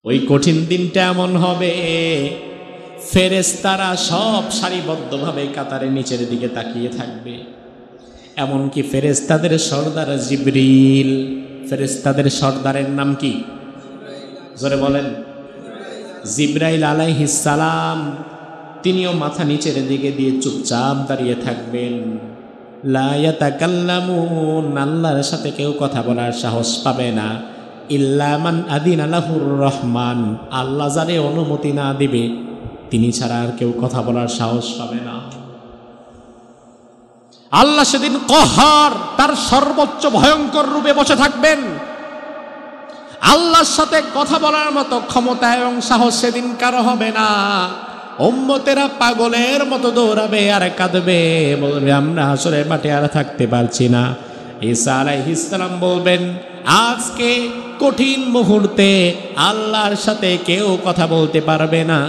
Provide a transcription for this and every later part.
ওই কঠিন দিনটা এমন হবে, ফেরেশতারা সব সারিবদ্ধভাবে কাতারে নিচের দিকে তাকিয়ে থাকবে। এমনকি ফেরেশতাদের সর্দার জিবরিল, ফেরেশতাদের সর্দারের নাম কি? জোরে বলেন। জিবরাইল আলাইহিস সালাম, তিনিও মাথা নিচের দিকে দিয়ে চুপচাপ দাঁড়িয়ে থাকবেন। লা ইয়াতাকাল্লামুন, আল্লাহর সাথে কেউ কথা বলার সাহস পাবে না। ইল্লা মান আযিনা লাহুর রহমান, আল্লাহ যারে অনুমতি না দিবে তিনি ছাড়া আর কেউ কথা বলার সাহস পাবে না। আল্লাহ সেদিন কহার, তার সর্বোচ্চ ভয়ঙ্কর রূপে বসে থাকবেন। আল্লাহর সাথে কথা বলার মতো ক্ষমতা এবং সাহস সেদিন কারো হবে না। উম্মতেরা পাগলের মতো দৌড়াবে আর কাঁদবে, বলবে আমরা হাসরের মাঠে আর থাকতে পারছি না। ঈসা আলাইহিস সালাম বলবেন, আজকে কঠিন মুহূর্তে আল্লাহর সাথে কেউ কথা বলতে পারবে না।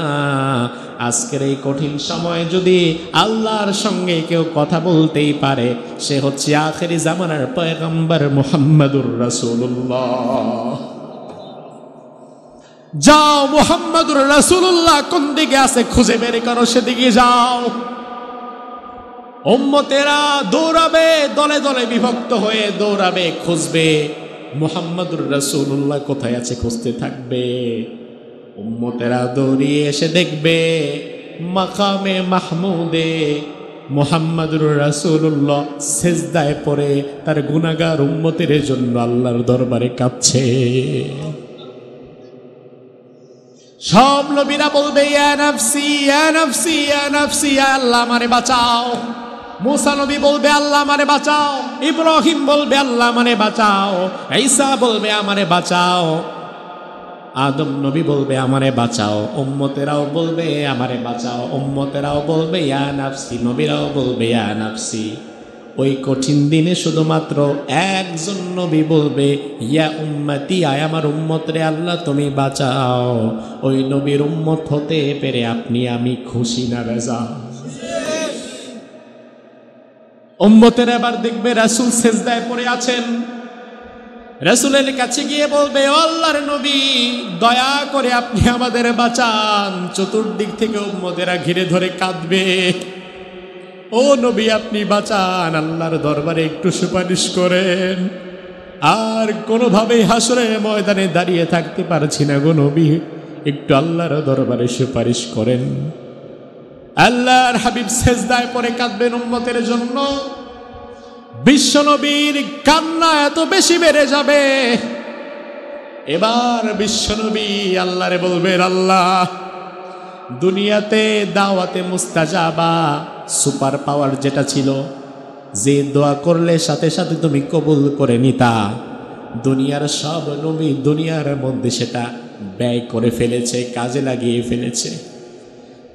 আজকের এই কঠিন সময়ে যদি আল্লাহর সঙ্গে কেউ কথা বলতেই পারে, সে হচ্ছে আখেরি জামানার পয়গম্বর মুহাম্মদুর রাসূলুল্লাহ। যাও, মুহাম্মদুর রাসূলুল্লাহ কোন দিকে আছে খুঁজে বের করো, সেদিকে যাও। উম্মতেরা দৌড়াবে, দলে দলে বিভক্ত হয়ে দৌড়াবে, খুঁজবে মুহাম্মদুর রাসূলুল্লাহ কোথায় আছে, খুঁজতে থাকবে। উম্মতেরা দৌড়িয়ে এসে দেখবে মাকামে মাহমুদে মুহাম্মদুর রাসূলুল্লাহ সিজদায় পড়ে তার গুনাহগার উম্মতের জন্য আল্লাহর দরবারে কাঁদছে। সব নবীরা বলবে, ইয়া নাফসি ইয়া নাফসি ইয়া নাফসি, ইয়া আল্লাহ আমারে বাঁচাও। মুসা নবী বলবে, আল্লাহ আমারে বাঁচাও। ইব্রাহিম বলবে, আল্লাহ আমারে বাঁচাও। ঈসা বলবে, আমারে বাঁচাও। আদম নবী বলবে, আমারে বাঁচাও। উম্মতেরাও বলবে, আমারে বাঁচাও। উম্মতেরাও বলবে, ইয়া নাফসি। নবীরাও বলবে, ইয়া নাফসি। ওই কঠিন দিনে শুধুমাত্র একজন নবী বলবে, ইয়া উম্মতি, আয় আমার উম্মত রে, আল্লাহ তুমি বাঁচাও। ওই নবীর উম্মত হতে পেরে আপনি আমি খুশি না রেজা? উম্মতের এবার দেখবে রাসূল সিজদায় পড়ে আছেন। রাসূলের কাছে গিয়ে বলবে, ও আল্লাহর নবী, দয়া করে আপনি আমাদের বাঁচান। চতুর্দিক থেকে উম্মতেরা ঘিরে ধরে কাঁদবে, ও নবী আপনি বাঁচান, আল্লাহর দরবারে একটু সুপারিশ করেন। আর কোনোভাবেই হাসরের ময়দানে দাঁড়িয়ে থাকতে পারছি না গো নবী, একটু আল্লাহর দরবারে সুপারিশ করেন। আল্লাহর হাবিব সিজদায় পড়ে কাঁদবেন উম্মতের জন্য। বিশ্ব নবীর কান্না এত বেশি বেড়ে যাবে, এবার বিশ্ব নবী আল্লাহরে বলবেন, আল্লাহ দুনিয়াতে দাওয়াতে মুস্তাজাবা সুপার পাওয়ার যেটা ছিল, যে দোয়া করলে সাথে সাথে তুমি কবুল করে নিতা, দুনিয়ার সব নবী দুনিয়ার মধ্যে সেটা ব্যয় করে ফেলেছে, কাজে লাগিয়ে ফেলেছে।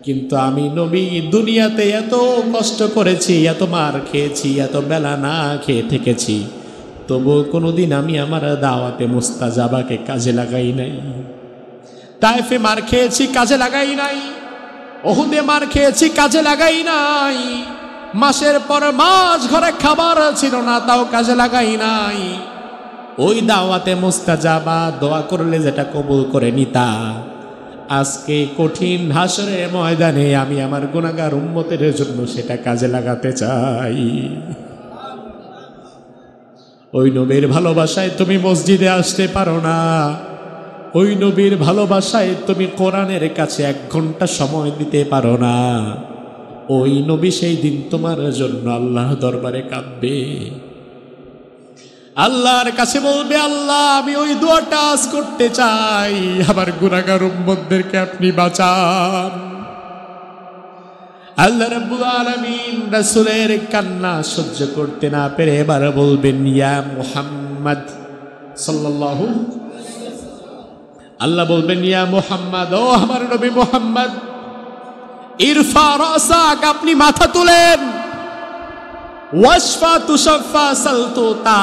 কিন্তু আমি নবী দুনিয়াতে এত কষ্ট করেছি, এত মার খেয়েছি, এত বেলা না খেয়ে থেকেছি, তবুও কোনোদিন আমি আমার দাওয়াতে মুস্তাজাবাকে কাজে লাগাই নাই। তায়েফে মার খেয়েছি, কাজে লাগাই নাই। উহুদে মার খেয়েছি, কাজে লাগাই নাই। মাসের পর মাস ঘরে খাবার ছিল না, তাও কাজে লাগাই নাই। ওই দাওয়াতে মুস্তাজাবা দোয়া করলে যেটা কবুল করে নিতা, আজকে কঠিন হাসরের ময়দানে আমি আমার গুনাহগার উম্মতের জন্য সেটা কাজে লাগাতে চাই। ওই নবীর ভালোবাসায় তুমি মসজিদে আসতে পারো না, ওই নবীর ভালোবাসায় তুমি কোরআনের কাছে 1 ঘন্টা সময় দিতে পারো না। ওই নবী সেই দিন তোমার জন্য আল্লাহ দরবারে কাঁদবে, আল্লাহর কাছে বলবে, আল্লাহ আমি ওই দোয়াটা আজ করতে চাই, আমার গুনাহগার উম্মতদেরকে আপনি বাঁচান। আল্লাহ রাব্বুল আলামিন রাসূলের কান্না সহ্য করতে না পেরে এবার বলবেন, ইয়া মুহাম্মদ সাল্লাল্লাহু, আল্লাহ বলবেন, ইয়া মুহাম্মদ, ও আমার নবী মুহাম্মদ, ইরফা রাসাক, আপনি মাথা তুলেন। ওয়াশফা তুশাফা সালতুতা,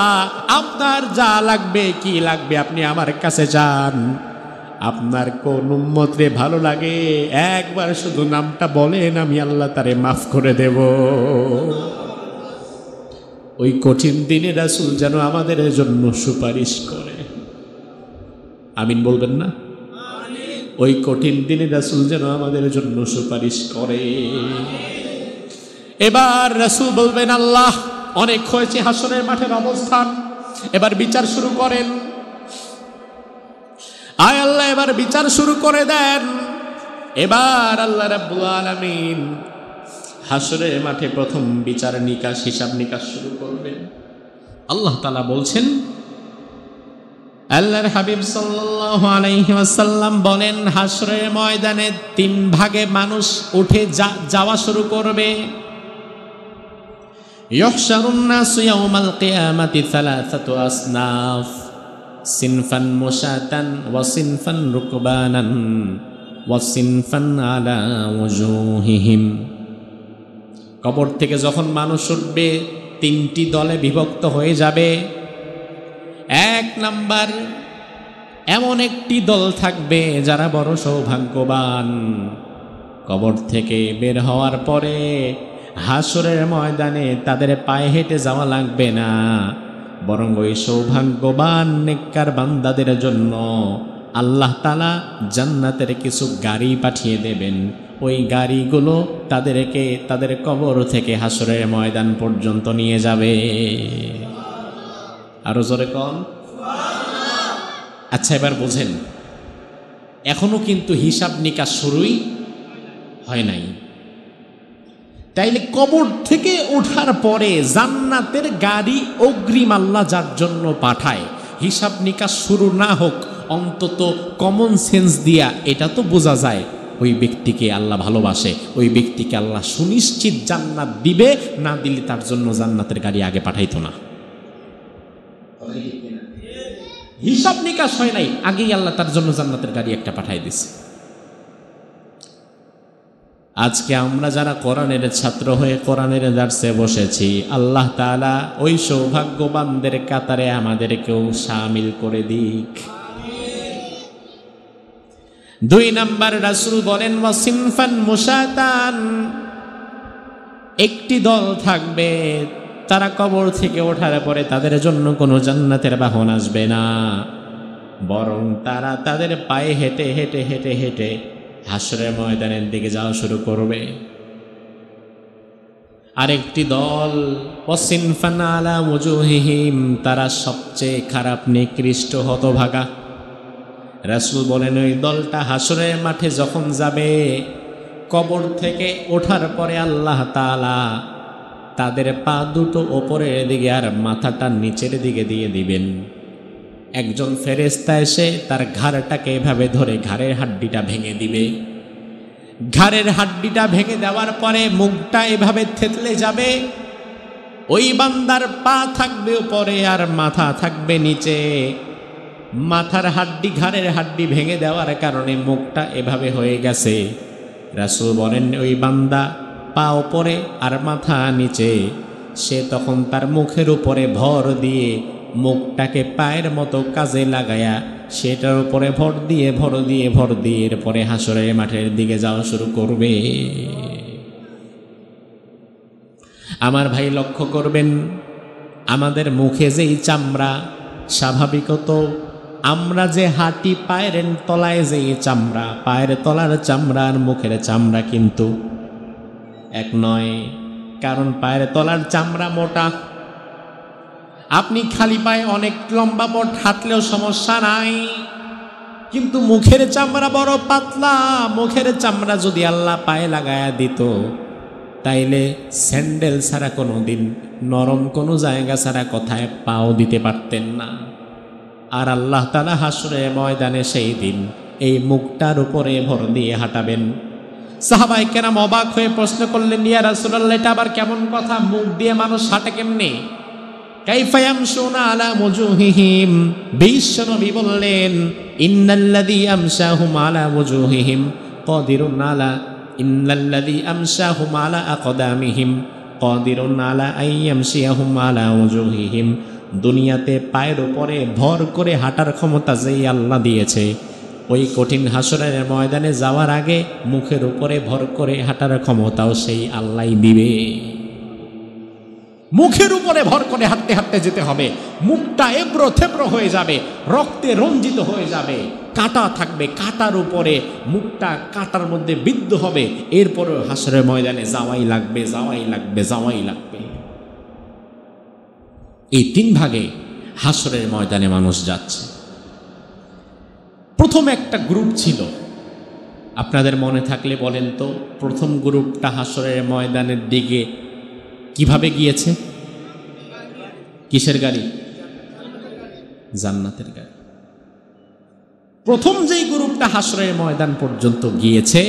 আপনার যা লাগবে, কি লাগবে আপনি আমার কাছে যান। আপনার কোন উম্মতরে ভালো লাগে একবার শুধু নামটা বলেন, আমি আল্লাহ তারে মাফ করে দেব। ওই কঠিন দিনে রাসূল যেন আমাদের জন্য সুপারিশ করে। আমিন বলবেন না? ওই কঠিন দিনে রাসূল যেন আমাদের জন্য সুপারিশ করে। এবার রাসূল বলবেন, আল্লাহ অনেক হয়েছে হাসরের মাঠের অবস্থান, এবার বিচার শুরু করেন। আয় আল্লাহ এবার বিচার শুরু করে দেন। এবার আল্লাহ রাব্বুল আলামিন হাসরের মাঠে প্রথম বিচার নিকাশ, হিসাব নিকাশ শুরু করবেন। আল্লাহ তাআলা বলছেন, আল্লাহর হাবিব সাল্লাল্লাহু আলাইহি ওয়াসাল্লাম বলেন, হাসরের ময়দানে 3 ভাগে মানুষ উঠে যাওয়া শুরু করবে। ইহশারুন নাস ইয়াউমাল কিয়ামাতি সালাসাতু আসনাফ, সিনফান মুশাতান ওয়া সিনফান রুকবানান ওয়া সিনফান আলা ওয়াজুহিহিম। কবর থেকে যখন মানুষ উঠবে 3টি দলে বিভক্ত হয়ে যাবে। 1 নাম্বার, এমন একটি দল থাকবে যারা বড় সৌভাগ্যবান, কবর থেকে বের হওয়ার পরে হাসরের ময়দানে তাদের পায়ে হেঁটে যাওয়া লাগবে না, বরং ওই সৌভাগ্যবান নেককার বান্দাদের জন্য আল্লাহ তাআলা জান্নাতের কিছু গাড়ি পাঠিয়ে দেবেন। ওই গাড়িগুলো তাদেরকে তাদের কবর থেকে হাসরের ময়দান পর্যন্ত নিয়ে যাবে। আরো জোরে কন। আচ্ছা এবার বোঝেন, এখনো কিন্তু হিসাব নিকাশ শুরুই হয় নাই। তাইলে কবর থেকে ওঠার পরে জান্নাতের গাড়ি অগ্রিম আল্লাহ যার জন্য পাঠায়, হিসাব নিকাশ শুরু না হোক, অন্তত কমন সেন্স দিয়া এটা তো বোঝা যায় ওই ব্যক্তিকে আল্লাহ ভালোবাসে, ওই ব্যক্তিকে আল্লাহ সুনিশ্চিত জান্নাত দিবে, না দিলে তার জন্য জান্নাতের গাড়ি আগে পাঠাইতো না। হিসাব নিকাশ হয় নাই, আগেই আল্লাহ তার জন্য জান্নাতের গাড়ি একটা পাঠাই দিছে। আজকে আমরা যারা কোরআনের ছাত্র হয়ে কোরআনের দার্সে বসেছি, আল্লাহ তাআলা ওই সৌভাগ্যবানদের কাতারে আমাদেরকেও শামিল করে দিক। 2 নাম্বার, রাসূল বলেন ওয়াসিনফান মুশাতান, একটি দল থাকবে তারা কবর থেকে ওঠার পরে তাদের জন্য কোনো জান্নাতের বাহন আসবে না, বরং তারা তাদের পায়ে হেঁটে হেঁটে হেঁটে হেঁটে হাসরের ময়দানের দিকে যাওয়া শুরু করবে। আরেকটি দল ওয়াসিনফান আলা ওয়াজুহিহিম, তারা সবচেয়ে খারাপ নিকৃষ্ট হতভাগা। রাসূল বলেন ওই দলটা হাসরের মাঠে যখন যাবে, কবর থেকে ওঠার পরে আল্লাহ তাআলা তাদের পা দুটো ওপরের দিকে আর মাথাটা নিচের দিকে দিয়ে দিবেন। একজন ফেরেশতা এসে তার ঘাড়টাকে এভাবে ধরে ঘাড়ের হাড্ডিটা ভেঙে দিবে। ঘাড়ের হাড্ডিটা ভেঙে দেওয়ার পরে মুখটা এভাবে থেতলে যাবে। ওই বান্দার পা থাকবে উপরে আর মাথা থাকবে নিচে। মাথার হাড্ডি ঘাড়ের হাড্ডি ভেঙে দেওয়ার কারণে মুখটা এভাবে হয়ে গেছে। রাসূল বলেন ওই বান্দা পা উপরে আর মাথা নিচে, সে তখন তার মুখের উপরে ভর দিয়ে মুখটাকে পায়ের মতো কাজে লাগায়া সেটার উপরে ভর দিয়ে ভর দিয়ে ভর দিয়ে এরপরে হাসরের মাঠের দিকে যাওয়া শুরু করবে। আমার ভাই লক্ষ্য করবেন, আমাদের মুখে যেই চামড়া, স্বাভাবিকত আমরা যে হাঁটি পায়ের তলায় যেই চামড়া, পায়ের তলার চামড়া আর মুখের চামড়া কিন্তু এক নয়, কারণ পায়ের তলার চামড়া মোটা। আপনি খালি পায়ে অনেক লম্বা পথ হাঁটলেও সমস্যা নাই, কিন্তু মুখের চামড়া বড় পাতলা। মুখের চামড়া যদি আল্লাহ পায়ে লাগায়া দিত, তাইলে স্যান্ডেল ছাড়া কোনো দিন, নরম কোনো জায়গা ছাড়া কোথায় পাও দিতে পারতেন না। আর আল্লাহ তাআলা হাসরের ময়দানে সেই দিন এই মুখটার উপরে ভর দিয়ে হাঁটাবেন। সাহাবায়ে কেরাম অবাক হয়ে প্রশ্ন করলেন, ইয়া রাসূলুল্লাহ, এটা আবার কেমন কথা? মুখ দিয়ে মানুষ হাঁটে কেমনে? কাইফা ইয়ামশুনা আলা ওয়াজুহিহিম। বিশ্বনবী বললেন, ইন্নাল্লাযী আমশাহুম আলা ওয়াজুহিহিম কাদিরুন আলা ইন্নাল্লাযী আমশাহুম আলা আকদামিহিম কাদিরুন আলা আইয়ামশিয়াহুম আলা ওয়াজুহিহিম। দুনিয়াতে পায়ের উপরে ভর করে হাঁটার ক্ষমতা যেই আল্লাহ দিয়েছে, ওই কঠিন হাসরের ময়দানে যাওয়ার আগে মুখের উপরে ভর করে হাঁটার ক্ষমতাও সেই আল্লাহই দিবে। মুখের উপরে ভর করে হাঁটতে হাঁটতে যেতে হবে, মুখটা এবড়ো থেবড়ো হয়ে যাবে, রক্তে রঞ্জিত হয়ে যাবে। কাঁটা থাকবে, কাঁটার উপরে মুখটা কাঁটার মধ্যে বিদ্ধ হবে, এরপরে হাসরের ময়দানে যাওয়াই লাগবে, যাওয়াই লাগবে, যাওয়াই লাগবে। এই তিন ভাগে হাসরের ময়দানে মানুষ যাচ্ছে। প্রথম একটা গ্রুপ ছিল, আপনাদের মনে থাকলে বলেন তো, প্রথম গ্রুপটা হাসরের ময়দানের দিকে কিভাবে গিয়েছে? কিসের গাড়ি? জান্নাতের গাড়ি। প্রথম যেই গ্রুপটা হাসরের ময়দান পর্যন্ত গিয়েছে,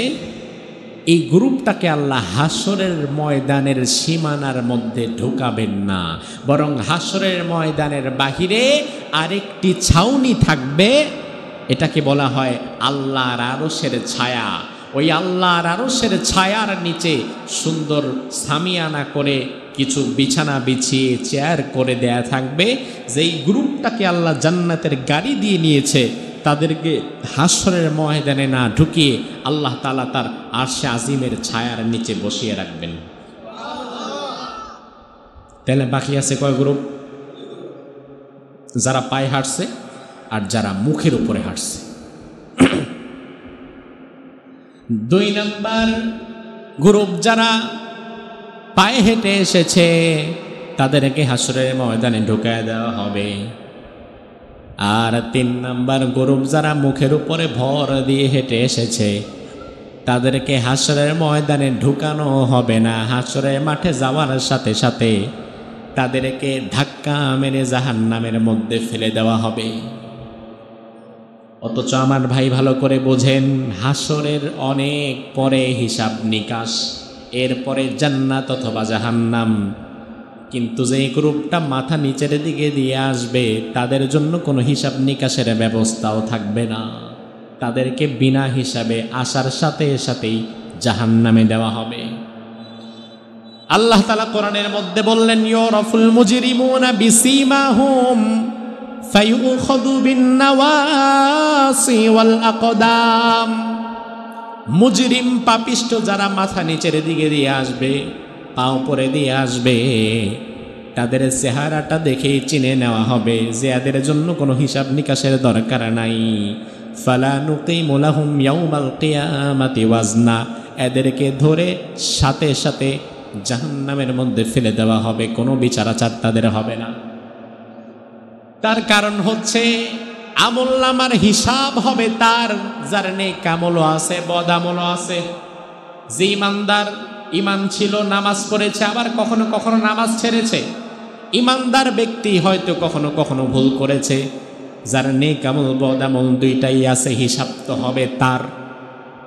এই গ্রুপটাকে আল্লাহ হাসরের ময়দানের সীমানার মধ্যে ঢোকাবেন না, বরং হাসরের ময়দানের বাহিরে আরেকটি ছাউনি থাকবে, এটাকে বলা হয় আল্লাহর আরশের ছায়া। ওই আল্লাহর আরশের ছায়ার নিচে সুন্দর সামিয়ানা করে কিছু বিছানা বিছিয়ে চেয়ার করে দেয়া থাকবে। যেই গ্রুপটাকে আল্লাহ জান্নাতের গাড়ি দিয়ে নিয়েছে, তাদেরকে হাসরের ময়দানে না ঢুকিয়ে আল্লাহ তাআলা তার আরশে আজিমের ছায়ার নিচে বসিয়ে রাখবেন। তাহলে বাকি আছে কয় গ্রুপ? যারা পায়ে হাঁটছে আর যারা মুখের উপরে হাঁটছে। 2 নম্বর গ্রুপ যারা পায়ে হেঁটে এসেছে, তাদেরকে হাসরের ময়দানে ঢুকায় দেওয়া হবে। আর 3 নম্বর গ্রুপ যারা মুখের উপরে ভর দিয়ে হেঁটে এসেছে, তাদেরকে হাসরের ময়দানে ঢুকানো হবে না। হাসরের মাঠে যাওয়ার সাথে সাথে তাদেরকে ধাক্কা মেরে জাহান্নামের মধ্যে ফেলে দেওয়া হবে। অথচ আমার ভাই ভালো করে বোঝেন, হাসরের অনেক পরে হিসাব নিকাশ, এরপরে জান্নাত অথবা জাহান্নাম। কিন্তু যে গ্রুপটা মাথা নিচের দিকে দিয়ে আসবে, তাদের জন্য কোনো হিসাব নিকাশের ব্যবস্থাও থাকবে না। তাদেরকে বিনা হিসাবে আসার সাথে সাথেই জাহান্নামে দেওয়া হবে। আল্লাহ তাআলা কোরআনের মধ্যে বললেন, ইউরাফুল মুজরিমুনা বিসীমাহুম ফায়ুখাযু বিন-নাওয়াসি ওয়াল আকদাম। মুজরিম পাপিষ্ঠ যারা মাথা নিচের দিকে দিয়ে আসবে, পা উপরে দিয়ে আসবে, তাদের চেহারাটা দেখেই চিনে নেওয়া হবে যে এদের জন্য কোনো হিসাব নিকাশের দরকার নাই। ফালা নুকিমু লাহুম ইয়াউমাল কিয়ামাতি ওয়াজনা। এদেরকে ধরে সাথে সাথে জাহান্নামের মধ্যে ফেলে দেওয়া হবে, কোনো বিচারাচার তাদের হবে না। তার কারণ হচ্ছে আমলনামার হিসাব হবে তার, যার নেক আমলও আছে, বদ আমলও আছে। যে ইমানদার, ইমান ছিল, নামাজ পড়েছে, আবার কখনো কখনো নামাজ ছেড়েছে, ইমানদার ব্যক্তি হয়তো কখনো কখনো ভুল করেছে। যার নেক আমল বদ আমল দুইটাই আছে, হিসাব তো হবে তার।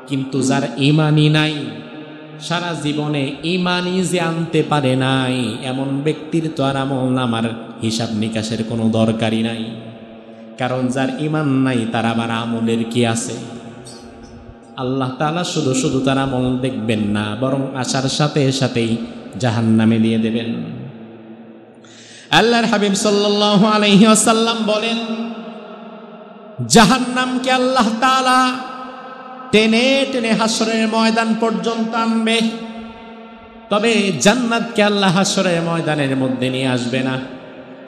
কিন্তু যার ইমানই নাই, সারা জীবনে ইমানই যে আনতে পারে নাই, এমন ব্যক্তির তো আর আমল নামার হিসাব নিকাশের কোনো দরকারই নাই। কারণ যার ইমান নাই, তার আবার আমলের কি আছে? আল্লাহ তাআলা শুধু শুধু তার আমল দেখবেন না, বরং আসার সাথে সাথেই জাহান্নামে দিয়ে দেবেন। আল্লাহর হাবিব সাল্লাল্লাহু আলাইহি ওয়াসাল্লাম বলেন, জাহান্নামকে আল্লাহ তাআলা টেনে টেনে হাসরের ময়দান পর্যন্ত আনবে, তবে জান্নাতকে আল্লাহ হাসরের ময়দানের মধ্যে নিয়ে আসবে না।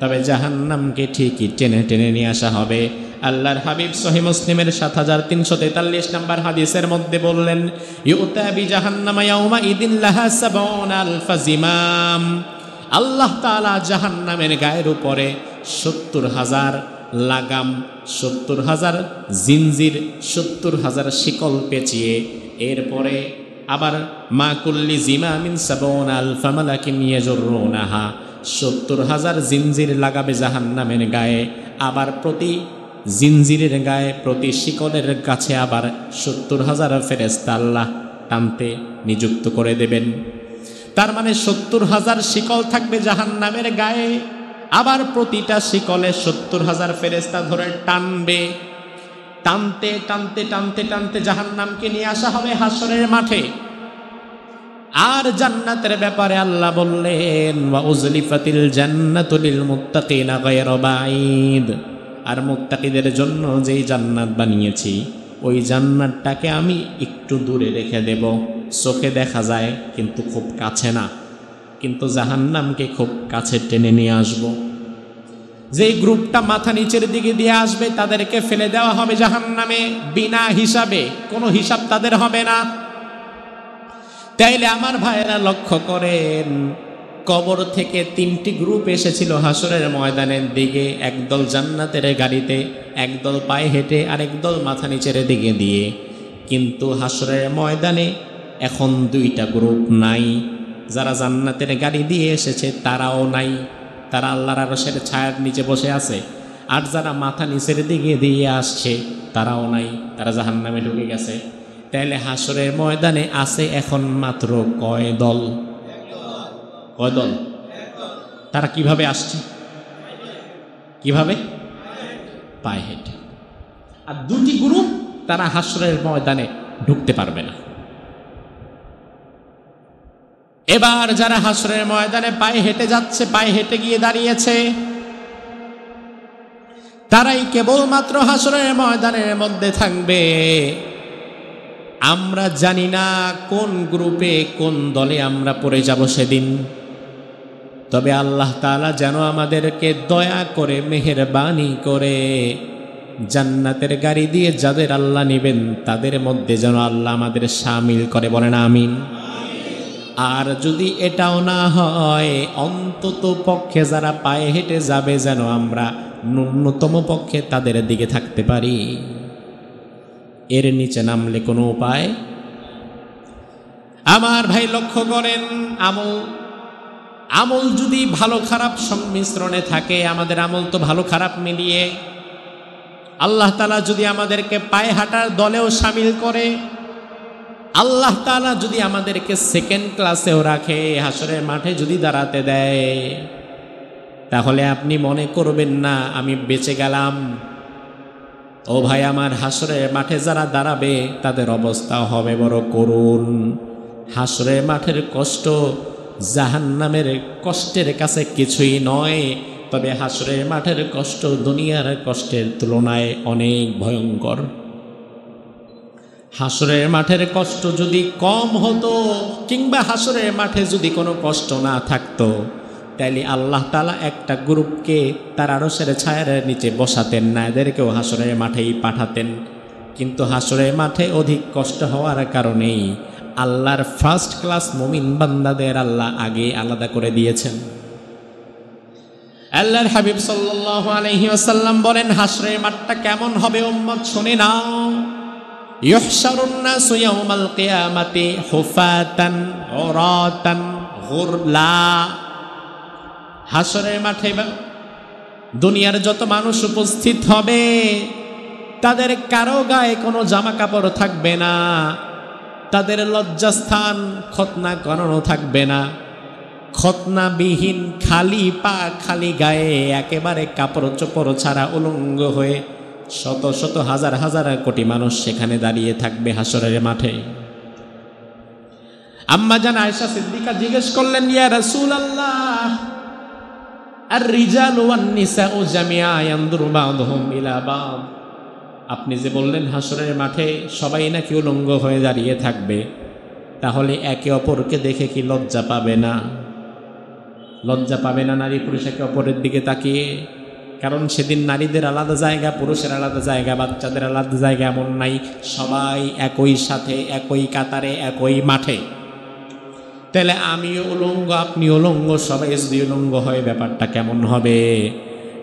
তবে জাহান্নামকে ঠিকই টেনে টেনে নিয়ে আসা হবে। আল্লাহর হাবিব সহিহ মুসলিমের 7343 নম্বর হাদিসের মধ্যে বললেন, ইউতা বি জাহান্নামা ইয়াউমা ইদিন লাহা 70,000 জিমাম। আল্লাহ তাআলা জাহান্নামের গায়ের উপরে 70,000 লাগাম, 70,000 জিনজির, 70,000 শিকল পেঁচিয়ে, এরপরে আবার মা কুল্লি জিমামিন 70,000 মালাকিন ইয়াজুরুনাহা, 70,000 জিনজির লাগাবে জাহান্নামের গায়ে। আবার প্রতি জিনজিরের গায়ে, প্রতি শিকলের কাছে আবার 70,000 ফেরেশতা আল্লাহ টানতে নিযুক্ত করে দেবেন। তার মানে 70,000 শিকল থাকবে জাহান্নামের গায়ে, আবার প্রতিটা শিকলে 70,000 ফেরেশতা ধরে টানবে। টানতে টানতে টানতে টানতে জাহান্নামকে নিয়ে আসা হবে হাসরের মাঠে। আর জান্নাতের ব্যাপারে আল্লাহ বললেন, ওয়া উজলিফাতিল জান্নাতু লিল মুত্তাকিনা গায়রা বাঈদ। আর মুত্তাকিদের জন্য যেই জান্নাত বানিয়েছি, ওই জান্নাতটাকে আমি একটু দূরে রেখে দেব। চোখে দেখা যায় কিন্তু খুব কাছে না, কিন্তু জাহান্নামকে খুব কাছে টেনে নিয়ে আসব। যে গ্রুপটা মাথা নিচের দিকে দিয়ে আসবে তাদেরকে ফেলে দেওয়া হবে জাহান্নামে বিনা হিসাবে, কোনো হিসাব তাদের হবে না। তাইলে আমার ভাইয়েরা লক্ষ্য করেন, কবর থেকে 3টি গ্রুপ এসেছিল হাসরের ময়দানের দিকে, একদল জান্নাতের গাড়িতে, একদল পায়ে হেঁটে, আরেক দল মাথা নিচের দিকে দিয়ে। কিন্তু হাসরের ময়দানে এখন 2টা গ্রুপ নাই। যারা জান্নাতের গাড়ি দিয়ে এসেছে তারাও নাই, তারা আল্লাহর আরশের ছায়ার নিচে বসে আছে। আর যারা মাথা নিচের দিকে দিয়ে আসছে তারাও নাই, তারা জাহান্নামে ঢুকে গেছে। তাইলে হাসরের ময়দানে আছে এখন মাত্র কয় দল? কয় দল? তারা কিভাবে আসছে? কিভাবে? পায়ে হেঁটে। আর 2টি গ্রুপ তারা হাসরের ময়দানে ঢুকতে পারবে না। এবার যারা হাসরের ময়দানে পায়ে হেঁটে যাচ্ছে, পায়ে হেঁটে গিয়ে দাঁড়িয়েছে, তারাই কেবলমাত্র হাসরের ময়দানের মধ্যে থাকবে। আমরা জানি না কোন গ্রুপে কোন দলে আমরা পড়ে যাব সেদিন। তবে আল্লাহ তাআলা যেন আমাদেরকে দয়া করে মেহেরবানি করে জান্নাতের গাড়ি দিয়ে যাদের আল্লাহ নেবেন তাদের মধ্যে যেন আল্লাহ আমাদের শামিল করে, বলেন আমিন। আর যদি এটাও না হয়, অন্তত পক্ষে যারা পায়ে হেঁটে যাবে যেন আমরা ন্যূনতম পক্ষে তাদের দিকে থাকতে পারি। এর নিচে নামলে কোনো উপায়। আমার ভাই লক্ষ্য করেন, আমল যদি ভালো খারাপ সংমিশ্রণে থাকে, আমাদের আমল তো ভালো খারাপ মিলিয়ে, আল্লাহ তাআলা যদি আমাদেরকে পায়ে হাঁটার দলেও শামিল করে, আল্লাহ তাআলা যদি আমাদেরকে সেকেন্ড ক্লাসেও রাখে, হাসরের মাঠে যদি দাঁড়াতে দেয়, তাহলে আপনি মনে করবেন না আমি বেঁচে গেলাম। ও ভাই আমার, হাসরের মাঠে যারা দাঁড়াবে তাদের অবস্থা হবে বড় করুণ। হাসরের মাঠের কষ্ট জাহান্নামের কষ্টের কাছে কিছুই নয়। তবে হাসরের মাঠের কষ্ট দুনিয়ার কষ্টের তুলনায় অনেক ভয়ঙ্কর। হাসরের মাঠের কষ্ট যদি কম হতো, কিংবা হাসরের মাঠে যদি কোনো কষ্ট না থাকতো, তাইলে আল্লাহ তাআলা একটা গ্রুপকে তার আরশের ছায়ার নিচে বসাতেন না, এদেরকেও হাসরের মাঠেই পাঠাতেন। কিন্তু হাসরের মাঠে অধিক কষ্ট হওয়ার কারণেই আল্লাহর ফার্স্ট ক্লাস মুমিন বান্দাদের আল্লাহ আগে আলাদা করে দিয়েছেন। আল্লাহর হাবিব সাল্লাল্লাহু আলাইহি ওয়াসাল্লাম বলেন, হাসরের মাঠটা কেমন হবে উম্মত শুনে নাও। ইউহশারুন নাসু ইয়াউমাল কিয়ামাতি হুফাতান উরাতান গুরলা। হাসরের মাঠে দুনিয়ার যত মানুষ উপস্থিত হবে, তাদের কারো গায়ে কোনো জামা কাপড় থাকবে না, তাদের লজ্জাস্থান খতনা করানো থাকবে না। খতনাবিহীন খালি পা খালি গায়ে একেবারে কাপড় চোপড় ছাড়া উলঙ্গ হয়ে শত শত হাজার হাজার কোটি মানুষ সেখানে দাঁড়িয়ে থাকবে হাসরের মাঠে। আম্মা জান আয়েশা সিদ্দিকা জিজ্ঞেস করলেন, ইয়া রাসূলুল্লাহ, আর রিজালু ওয়ান নিসাউ জামিআ ইয়ানদুরু বা'দুহুম ইলা বা'দ। আপনি যে বললেন হাসরের মাঠে সবাই নাকি উলঙ্গ হয়ে দাঁড়িয়ে থাকবে, তাহলে একে অপরকে দেখে কি লজ্জা পাবে না? লজ্জা পাবে না নারী পুরুষ একে অপরের দিকে তাকিয়ে? কারণ সেদিন নারীদের আলাদা জায়গা, পুরুষের আলাদা জায়গা, বাচ্চাদের আলাদা জায়গা এমন নাই, সবাই একই সাথে একই কাতারে একই মাঠে। তাহলে আমিও উলঙ্গ আপনি উলঙ্গ, সবাই যদি উলঙ্গ হয় ব্যাপারটা কেমন হবে?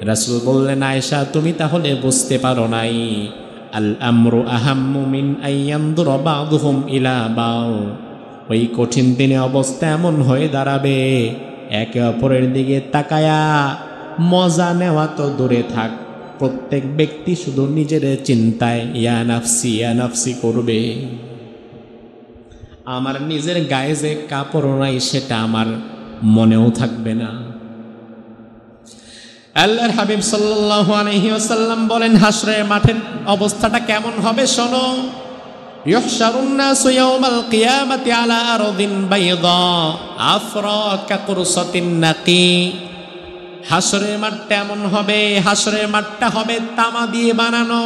রাসূল বললেন, আয়েশা তুমি তাহলে বুঝতে পারো নাই, আল আমরু আহাম্মু মিন আইয়ানদুরা বা'দুহুম ইলা বা'দ। ওই কঠিন দিনে অবস্থা এমন হয়ে দাঁড়াবে, একে অপরের দিকে তাকায়া মজা নেওয়া তো দূরে থাক, প্রত্যেক ব্যক্তি শুধু নিজের চিন্তায় ইয়া নাফসি করবে। আমার নিজের গায়ে যে কাপড় নাই সেটা আমার মনেও থাকবে না। আল্লাহর হাবিব সাল্লাল্লাহু আলাইহি ওয়াসাল্লাম বলেন, হাসরের মাঠের অবস্থাটা কেমন হবে শোনো। ইউহশারুন নাসু ইয়াউমাল কিয়ামাতি আলা আরদিন বাইদা আফরা কাকুরসাতিন নাকি। হাসরের মাঠটা এমন হবে, হাসরের মাঠটা হবে তামা দিয়ে বানানো,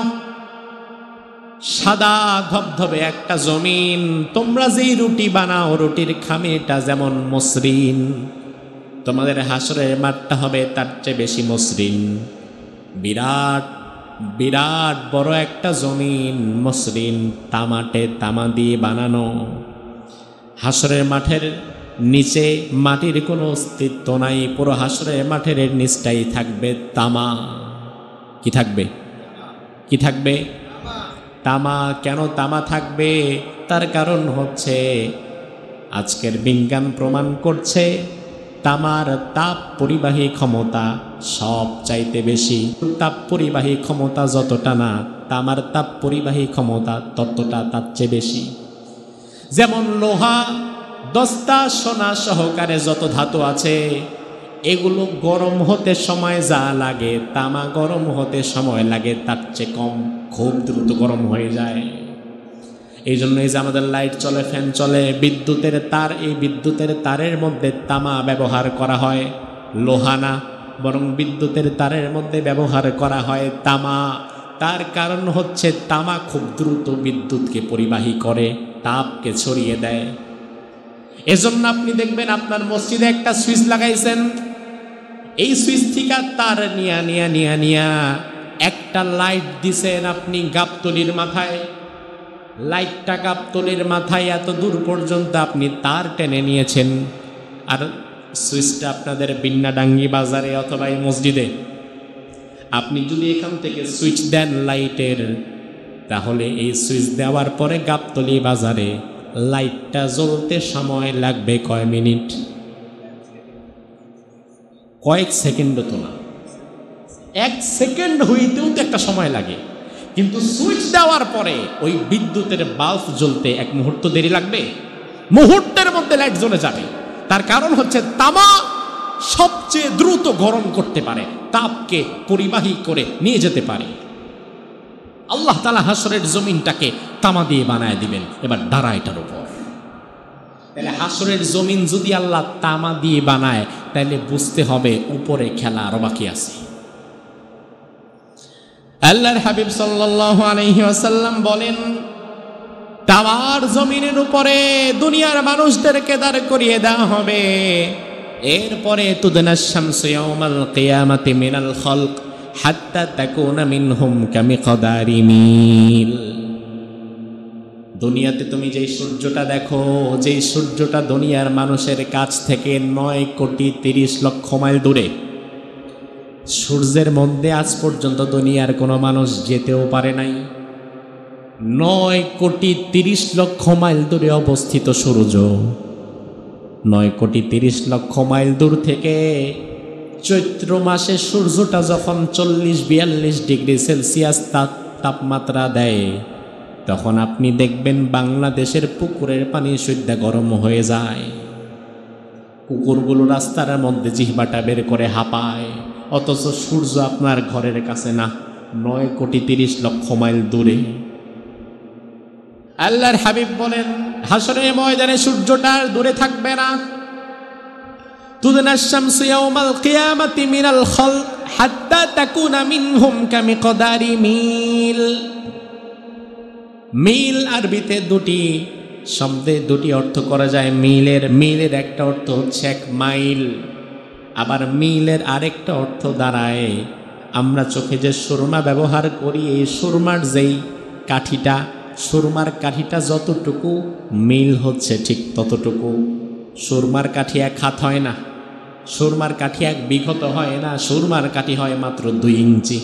সাদা ধবধবে একটা জমিন। তোমরা যেই রুটি বানাও রুটির খামিটা যেমন মসৃণ, তোমাদের হাসরের মাঠটা হবে তার চেয়ে বেশি মসৃণ। বিরাট বিরাট বড় একটা জমিন, মসৃণ, তামা দিয়ে বানানো। হাসরের মাঠের নিচে মাটির কোনো অস্তিত্ব নাই, পুরো হাসরের মাঠের নিচটাই থাকবে তামা। কি থাকবে? কি থাকবে? তামা। কেন তামা থাকবে? তার কারণ হচ্ছে আজকের বিজ্ঞান প্রমাণ করছে তামার তাপ পরিবাহী ক্ষমতা সব চাইতে বেশি। তাপ পরিবাহী ক্ষমতা যতটা না, তামার তাপ পরিবাহী ক্ষমতা ততটা, তার চেয়ে বেশি। যেমন লোহা, দস্তা, সোনা সহকারে যত ধাতু আছে এগুলো গরম হতে সময় যা লাগে, তামা গরম হতে সময় লাগে তার চেয়ে কম, খুব দ্রুত গরম হয়ে যায়। এই জন্য এই যে আমাদের লাইট চলে, ফ্যান চলে, বিদ্যুতের তার, এই বিদ্যুতের তারের মধ্যে তামা ব্যবহার করা হয়, লোহা না, বরং বিদ্যুতের তারের মধ্যে ব্যবহার করা হয় তামা। তার কারণ হচ্ছে তামা খুব দ্রুত বিদ্যুৎকে পরিবাহী করে, তাপকে ছড়িয়ে দেয়। এজন্য আপনি দেখবেন আপনার মসজিদে একটা সুইচ লাগাইছেন, এই সুইচ থেকে তার নিয়া একটা লাইট দিছেন আপনি গাবতলির মাথায়। লাইটটা গাবতলির মাথায় এত দূর পর্যন্ত আপনি তার টেনে নিয়েছেন, আর সুইচটা আপনাদের বিন্নাডাঙ্গি বাজারে অথবা এই মসজিদে। আপনি যদি এখান থেকে সুইচ দেন লাইটের, তাহলে এই সুইচ দেওয়ার পরে গাবতলি বাজারে লাইটটা জ্বলতে সময় লাগবে কয় মিনিট? কয়েক সেকেন্ডও তো না, 1 সেকেন্ড হইতেও তো একটা সময় লাগে। কিন্তু সুইচ দেওয়ার পরে ওই বিদ্যুতের বাল্ব জ্বলতে 1 মুহূর্ত দেরি লাগবে? মুহূর্তের মধ্যে লাইট জ্বলে যাবে। তার কারণ হচ্ছে তামা সবচেয়ে দ্রুত গরম করতে পারে, তাপকে পরিবাহী করে নিয়ে যেতে পারে। আল্লাহ তাআলা হাসরের জমিনটাকে তামা দিয়ে বানায় দিবেন। এবার দাঁড়া এটার উপর। তাহলে হাসরের জমিন যদি আল্লাহ তামা দিয়ে বানায়, তাহলে বুঝতে হবে উপরে খেলা আরো বাকি আছে। আল্লাহর হাবিব সাল্লাল্লাহু আলাইহি ওয়াসাল্লাম বলেন, তামার জমিনের উপরে দুনিয়ার মানুষদেরকে দাঁড় করিয়ে দেওয়া হবে। এরপরে তুদনাশ শামসু ইয়াউমাল কিয়ামাতি মিনাল খালক হাত্তা তাকুনা মিনহুম কামিকদারি মিল। দুনিয়াতে তুমি যেই সূর্যটা দেখো, যেই সূর্যটা দুনিয়ার মানুষের কাছ থেকে 9,30,00,000 মাইল দূরে, সূর্যের মধ্যে আজ পর্যন্ত দুনিয়ার কোনো মানুষ যেতেও পারে নাই। 9,30,00,000 মাইল দূরে অবস্থিত সূর্য, 9,30,00,000 মাইল দূর থেকে চৈত্র মাসে সূর্যটা যখন 40-42 ডিগ্রি সেলসিয়াস তাপমাত্রা দেয়, তখন আপনি দেখবেন বাংলাদেশের পুকুরের পানি শুদ্ধা গরম হয়ে যায়। কুকুরগুলো রাস্তার মধ্যে জিহ্বাটা বের করে হাঁপায়, অথচ সূর্য আপনার ঘরের কাছে না, 9,30,00,000 মাইল দূরে। আল্লাহর হাবিব বলেন, হাসরের ময়দানে সূর্যটা আর দূরে থাকবে না। তুদনাশ শামসু ইয়াউমাল কিয়ামাতি মিনাল খালক হাত্তা তাকুনা মিনহুম কামিকদারি মিল। মিল আরবিতে দুটি শব্দে দুটি অর্থ করা যায়। মিলের একটা অর্থ হচ্ছে 1 মাইল, আবার মিলের আরেকটা অর্থ দাঁড়ায়, আমরা চোখে যে সুরমা ব্যবহার করি, এই সুরমার যেই কাঠিটা, সুরমার কাঠিটা যতটুকু মিল হচ্ছে ঠিক ততটুকু। সুরমার কাঠি 1 হাত হয় না, সুরমার কাঠি 1 বিঘত হয় না, সুরমার কাঠি হয় মাত্র 2 ইঞ্চি,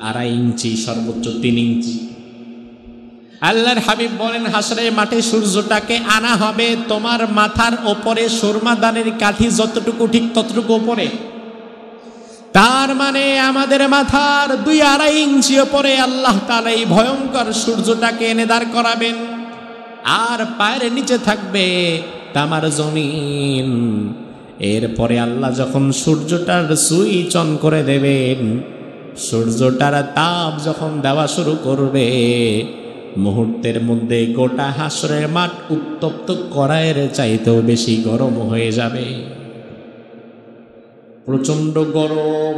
2.5 ইঞ্চি, সর্বোচ্চ 3 ইঞ্চি। আল্লাহর হাবিব বলেন, হাসরের মাঠে সূর্যটাকে আনা হবে তোমার মাথার ওপরে, সুরমা দানের কাঠি যতটুকু ঠিক ততটুকু ওপরে। তার মানে আমাদের মাথার 2-2.5 ইঞ্চি ওপরে আল্লাহ তাআলা এই ভয়ঙ্কর সূর্যটাকে এনে দাঁড় করাবেন, আর পায়ের নিচে থাকবে তামার জমিন। এরপরে আল্লাহ যখন সূর্যটার সুইচ অন করে দেবেন, সূর্যটার তাপ যখন দেওয়া শুরু করবে, মুহূর্তের মধ্যে গোটা হাসরের মাঠ উত্তপ্ত কড়াইয়ের চাইতেও বেশি গরম হয়ে যাবে। প্রচণ্ড গরম,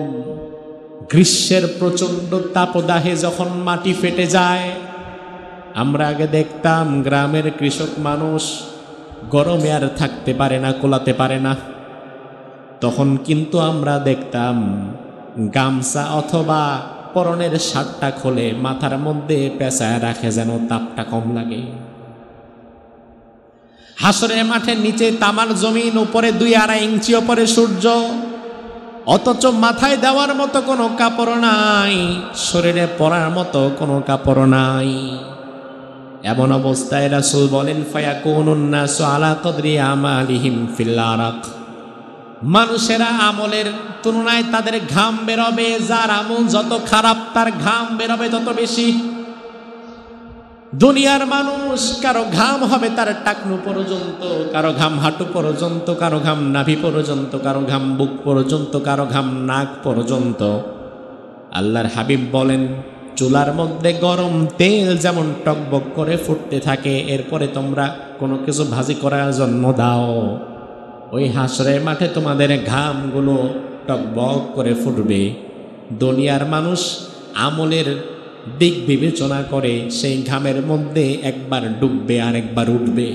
গ্রীষ্মের প্রচণ্ড তাপদাহে যখন মাটি ফেটে যায়, আমরা আগে দেখতাম গ্রামের কৃষক মানুষ গরমে আর থাকতে পারে না, কোলাতে পারে না। তখন কিন্তু আমরা দেখতাম গামছা অথবা পরনের শার্টটা খুলে মাথার মধ্যে পেঁচায় রাখে যেন তাপটা কম লাগে। হাসরের মাঠের নিচে তামার জমিন, উপরে 2-2.5 ইঞ্চি উপরে সূর্য, অথচ মাথায় দেওয়ার মতো কোনো কাপড় নাই, শরীরে পরার মতো কোনো কাপড় নাই। এমন অবস্থায় রাসূল বলেন, ফায়াকুনুন নাসু আলা কদরি আমালিহিম ফিল আরাক, মানুষেরা আমলের তুলনায় তাদের ঘাম বেরোবে, যার আমল যত খারাপ তার ঘাম বেরোবে তত বেশি। দুনিয়ার মানুষ কারো ঘাম হবে তার টাকনু পর্যন্ত, কারো ঘাম হাঁটু পর্যন্ত, কারো ঘাম নাভি পর্যন্ত, কারো ঘাম বুক পর্যন্ত, কারো ঘাম নাক পর্যন্ত। আল্লাহর হাবিব বলেন, চুলার মধ্যে গরম তেল যেমন টকবক করে ফুটতে থাকে, এরপরে তোমরা কোনো কিছু ভাজি করার জন্য দাও, ওই হাসরের মাঠে তোমাদের ঘামগুলো টকবক করে ফুটবে। দুনিয়ার মানুষ আমলের দিক বিবেচনা করে সেই ঘামের মধ্যে একবার ডুববে আর একবার উঠবে।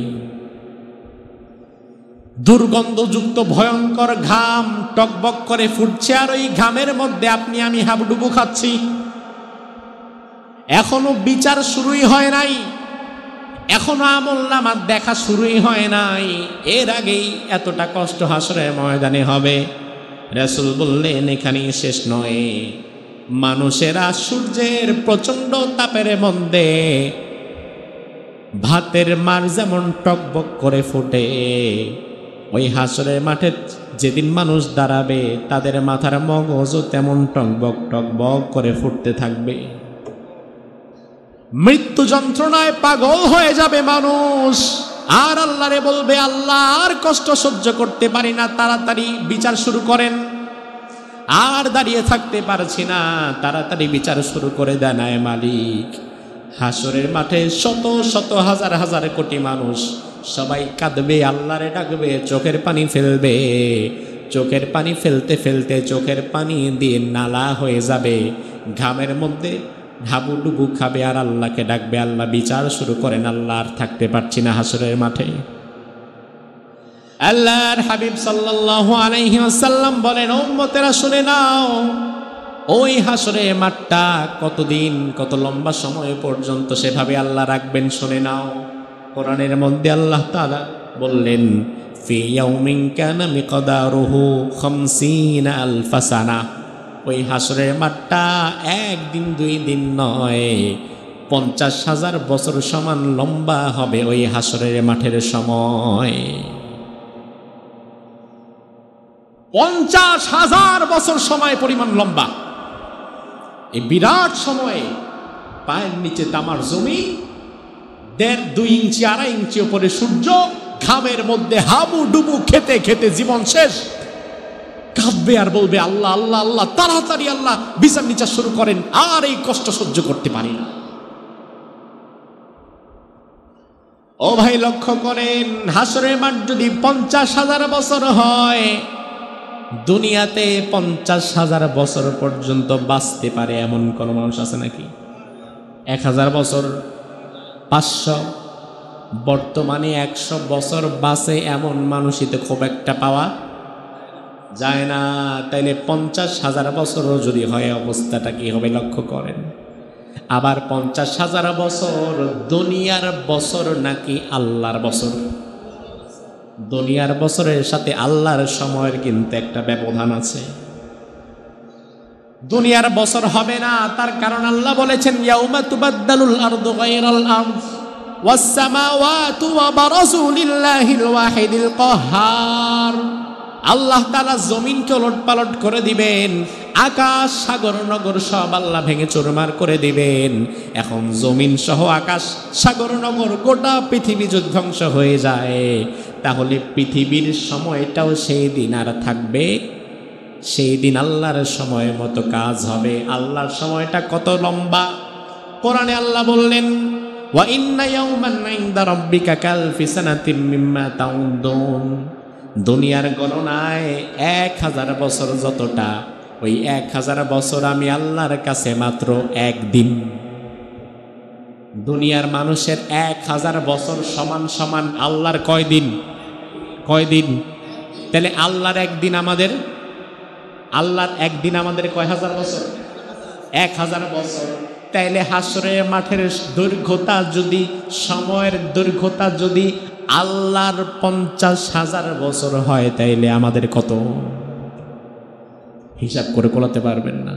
দুর্গন্ধযুক্ত ভয়ঙ্কর ঘাম টকবক করে ফুটছে, আর ওই ঘামের মধ্যে আপনি আমি হাবুডুবু খাচ্ছি। এখনো বিচার শুরুই হয় নাই, এখনো আমলনামা দেখা শুরুই হয় নাই, এর আগেই এতটা কষ্ট হাসরের ময়দানে হবে। রাসূল বললেন, এখানেই শেষ নয়, মানুষেরা সূর্যের প্রচন্ড তাপের মধ্যে ভাতের মার যেমন টকবক করে ফুটে, ওই হাসরের মাঠে যেদিন মানুষ দাঁড়াবে তাদের মাথার মগজও তেমন টকবক টকবক করে ফুটতে থাকবে। মৃত্যু যন্ত্রণায় পাগল হয়ে যাবে মানুষ, আর আল্লাহরে বলবে, আল্লাহ আর কষ্ট সহ্য করতে পারি না, তাড়াতাড়ি বিচার শুরু করেন, আর দাঁড়িয়ে থাকতে পারছি না, তাড়াতাড়ি বিচার শুরু করে দেন আয় মালিক। হাসরের মাঠে শত শত হাজার হাজার কোটি মানুষ সবাই কাঁদবে, আল্লাহরে ডাকবে, চোখের পানি ফেলবে, চোখের পানি ফেলতে ফেলতে চোখের পানি দিয়ে নালা হয়ে যাবে, ঘামের মধ্যে হাবুডুবু খাবে আর আল্লাহকে ডাকবে, আল্লাহ বিচার শুরু করেন, আল্লাহ আর থাকতে পারছি না হাসরের মাঠে। আল্লাহর হাবিব সাল্লাল্লাহু আলাইহি ওয়াসাল্লাম বলেন, উম্মতেরা শুনে নাও, ওই হাসরের মাঠটা কতদিন, কত লম্বা সময় পর্যন্ত সেভাবে আল্লাহ রাখবেন শুনে নাও। কোরআনের মধ্যে আল্লাহ তাআলা বললেন, ফি ইয়াউমিন কানা মিকদারুহু 50 আলফা সানা, ওই হাসরের মাঠটা একদিন 2 দিন নয়, 50,000 বছর সমান লম্বা হবে ওই হাসরের মাঠের সময়। 50,000 বছর সময় পরিমাণ লম্বা এই বিরাট সময়ে পায়ের নিচে তামার জমি, 1.5-2 ইঞ্চি 2.5 ইঞ্চি উপরে সূর্য, ঘামের মধ্যে হাবু ডুবু খেতে খেতে জীবন শেষ, কাঁদবে আর বলবে, আল্লাহ আল্লাহ আল্লাহ, তাড়াতাড়ি আল্লাহ বিচার নিচার শুরু করেন, আর এই কষ্ট সহ্য করতে পারি না। ও ভাই লক্ষ্য করেন, হাসরের মাঠ যদি 50,000 বছর হয়, দুনিয়াতে 50,000 বছর পর্যন্ত বাঁচতে পারে এমন কোন মানুষ আছে নাকি? 1000 বছর, 500, বর্তমানে 100 বছর বাঁচে এমন মানুষই তো খুব একটা পাওয়া যায় না। তাইলে 50,000 বছরও যদি হয়, অবস্থাটা কি হবে লক্ষ্য করেন। আবার 50,000 বছর দুনিয়ার বছর নাকি আল্লাহর বছর? দুনিয়ার বছরের সাথে আল্লাহর সময়ের কিন্তু একটা ব্যবধান আছে। দুনিয়ার বছর হবে না, তার কারণ আল্লাহ বলেছেন, ইয়াউমা তুবাদদালুল আরদু গায়রাল আরদ ওয়াস সামাওয়াতু ওয়া বারাজু লিল্লাহিল ওয়াহিদিল কাহ্হার। আল্লাহ তাআলা জমিনকে ওলটপালট করে দিবেন, আকাশ সাগর নগর সব আল্লাহ ভেঙে চুরমার করে দিবেন। এখন জমিন সহ আকাশ সাগর নগর গোটা পৃথিবী যদি ধ্বংস হয়ে যায়, তাহলে পৃথিবীর সময়টাও সেই দিন আর থাকবে? সেই দিন আল্লাহর সময় মতো কাজ হবে। আল্লাহর সময়টা কত লম্বা, কোরআনে আল্লাহ বললেন, ওয়া ইন্না ইয়াওমান ইনদা রাব্বিকা কালফি সানাতিম মিম্মা তাউদ্দুন। দুনিয়ার গণনায় 1000 বছর যতটা, ওই 1000 বছর আমি আল্লাহর কাছে মাত্র একদিন। দুনিয়ার মানুষের 1000 বছর সমান সমান আল্লাহর কয়দিন? কয়দিন? তাহলে আল্লাহর একদিন আমাদের কয় হাজার বছর? 1000 বছর। তাইলে হাসরের মাঠের দৈর্ঘ্যতা যদি, সময়ের দৈর্ঘ্যতা যদি আল্লাহর 50,000 বছর হয়, তাইলে আমাদের কত? হিসাব করে কোলাতে পারবেন না।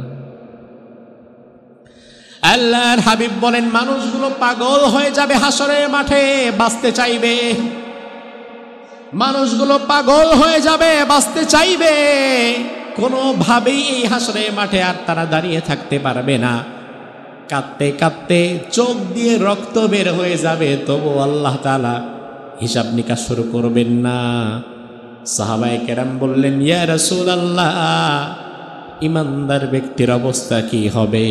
আল্লাহর হাবিব বলেন, মানুষগুলো পাগল হয়ে যাবে হাসরের মাঠে, বাঁচতে চাইবে। মানুষগুলো পাগল হয়ে যাবে, বাঁচতে চাইবে। কোনোভাবেই এই হাসরের মাঠে আর তারা দাঁড়িয়ে থাকতে পারবে না। কাঁদতে কাঁদতে চোখ দিয়ে রক্ত বের হয়ে যাবে, তবু আল্লাহ তাআলা হিসাব নিকাশ শুরু করবেন না। সাহাবায়ে কেরাম বললেন, ইয়া রাসূলুল্লাহ, ঈমানদার ব্যক্তির অবস্থা কি হবে?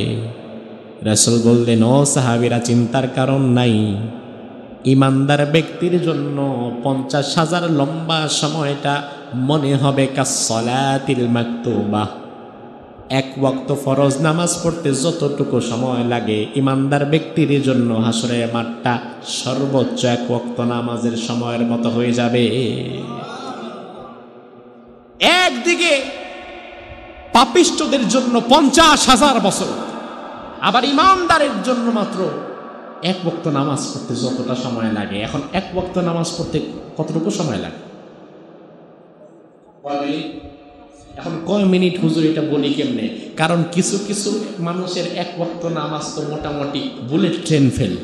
রাসূল বললেন, ও সাহাবীরা, চিন্তার কারণ নাই। ঈমানদার ব্যক্তির জন্য 50,000 লম্বা সময়টা মনে হবে কাসসালাতিল মাকতুবা। 1 ওয়াক্ত ফরজ নামাজ পড়তে যতটুকু সময় লাগে, ঈমানদার ব্যক্তির জন্য হাসরের মাঠটা সর্বোচ্চ 1 ওয়াক্ত নামাজের সময়ের মতো হয়ে যাবে। একদিকে পাপিষ্ঠদের জন্য 50,000 বছর, আবার ঈমানদারের জন্য মাত্র 1 ওয়াক্ত নামাজ পড়তে যতটা সময় লাগে। এখন 1 ওয়াক্ত নামাজ পড়তে কতটুকু সময় লাগে? এখন কয় মিনিট হুজুর, এটা বলি কেমনে? কারণ কিছু কিছু মানুষের 1 ওয়াক্ত নামাজ তো মোটামুটি বুলেট ট্রেন ফেল।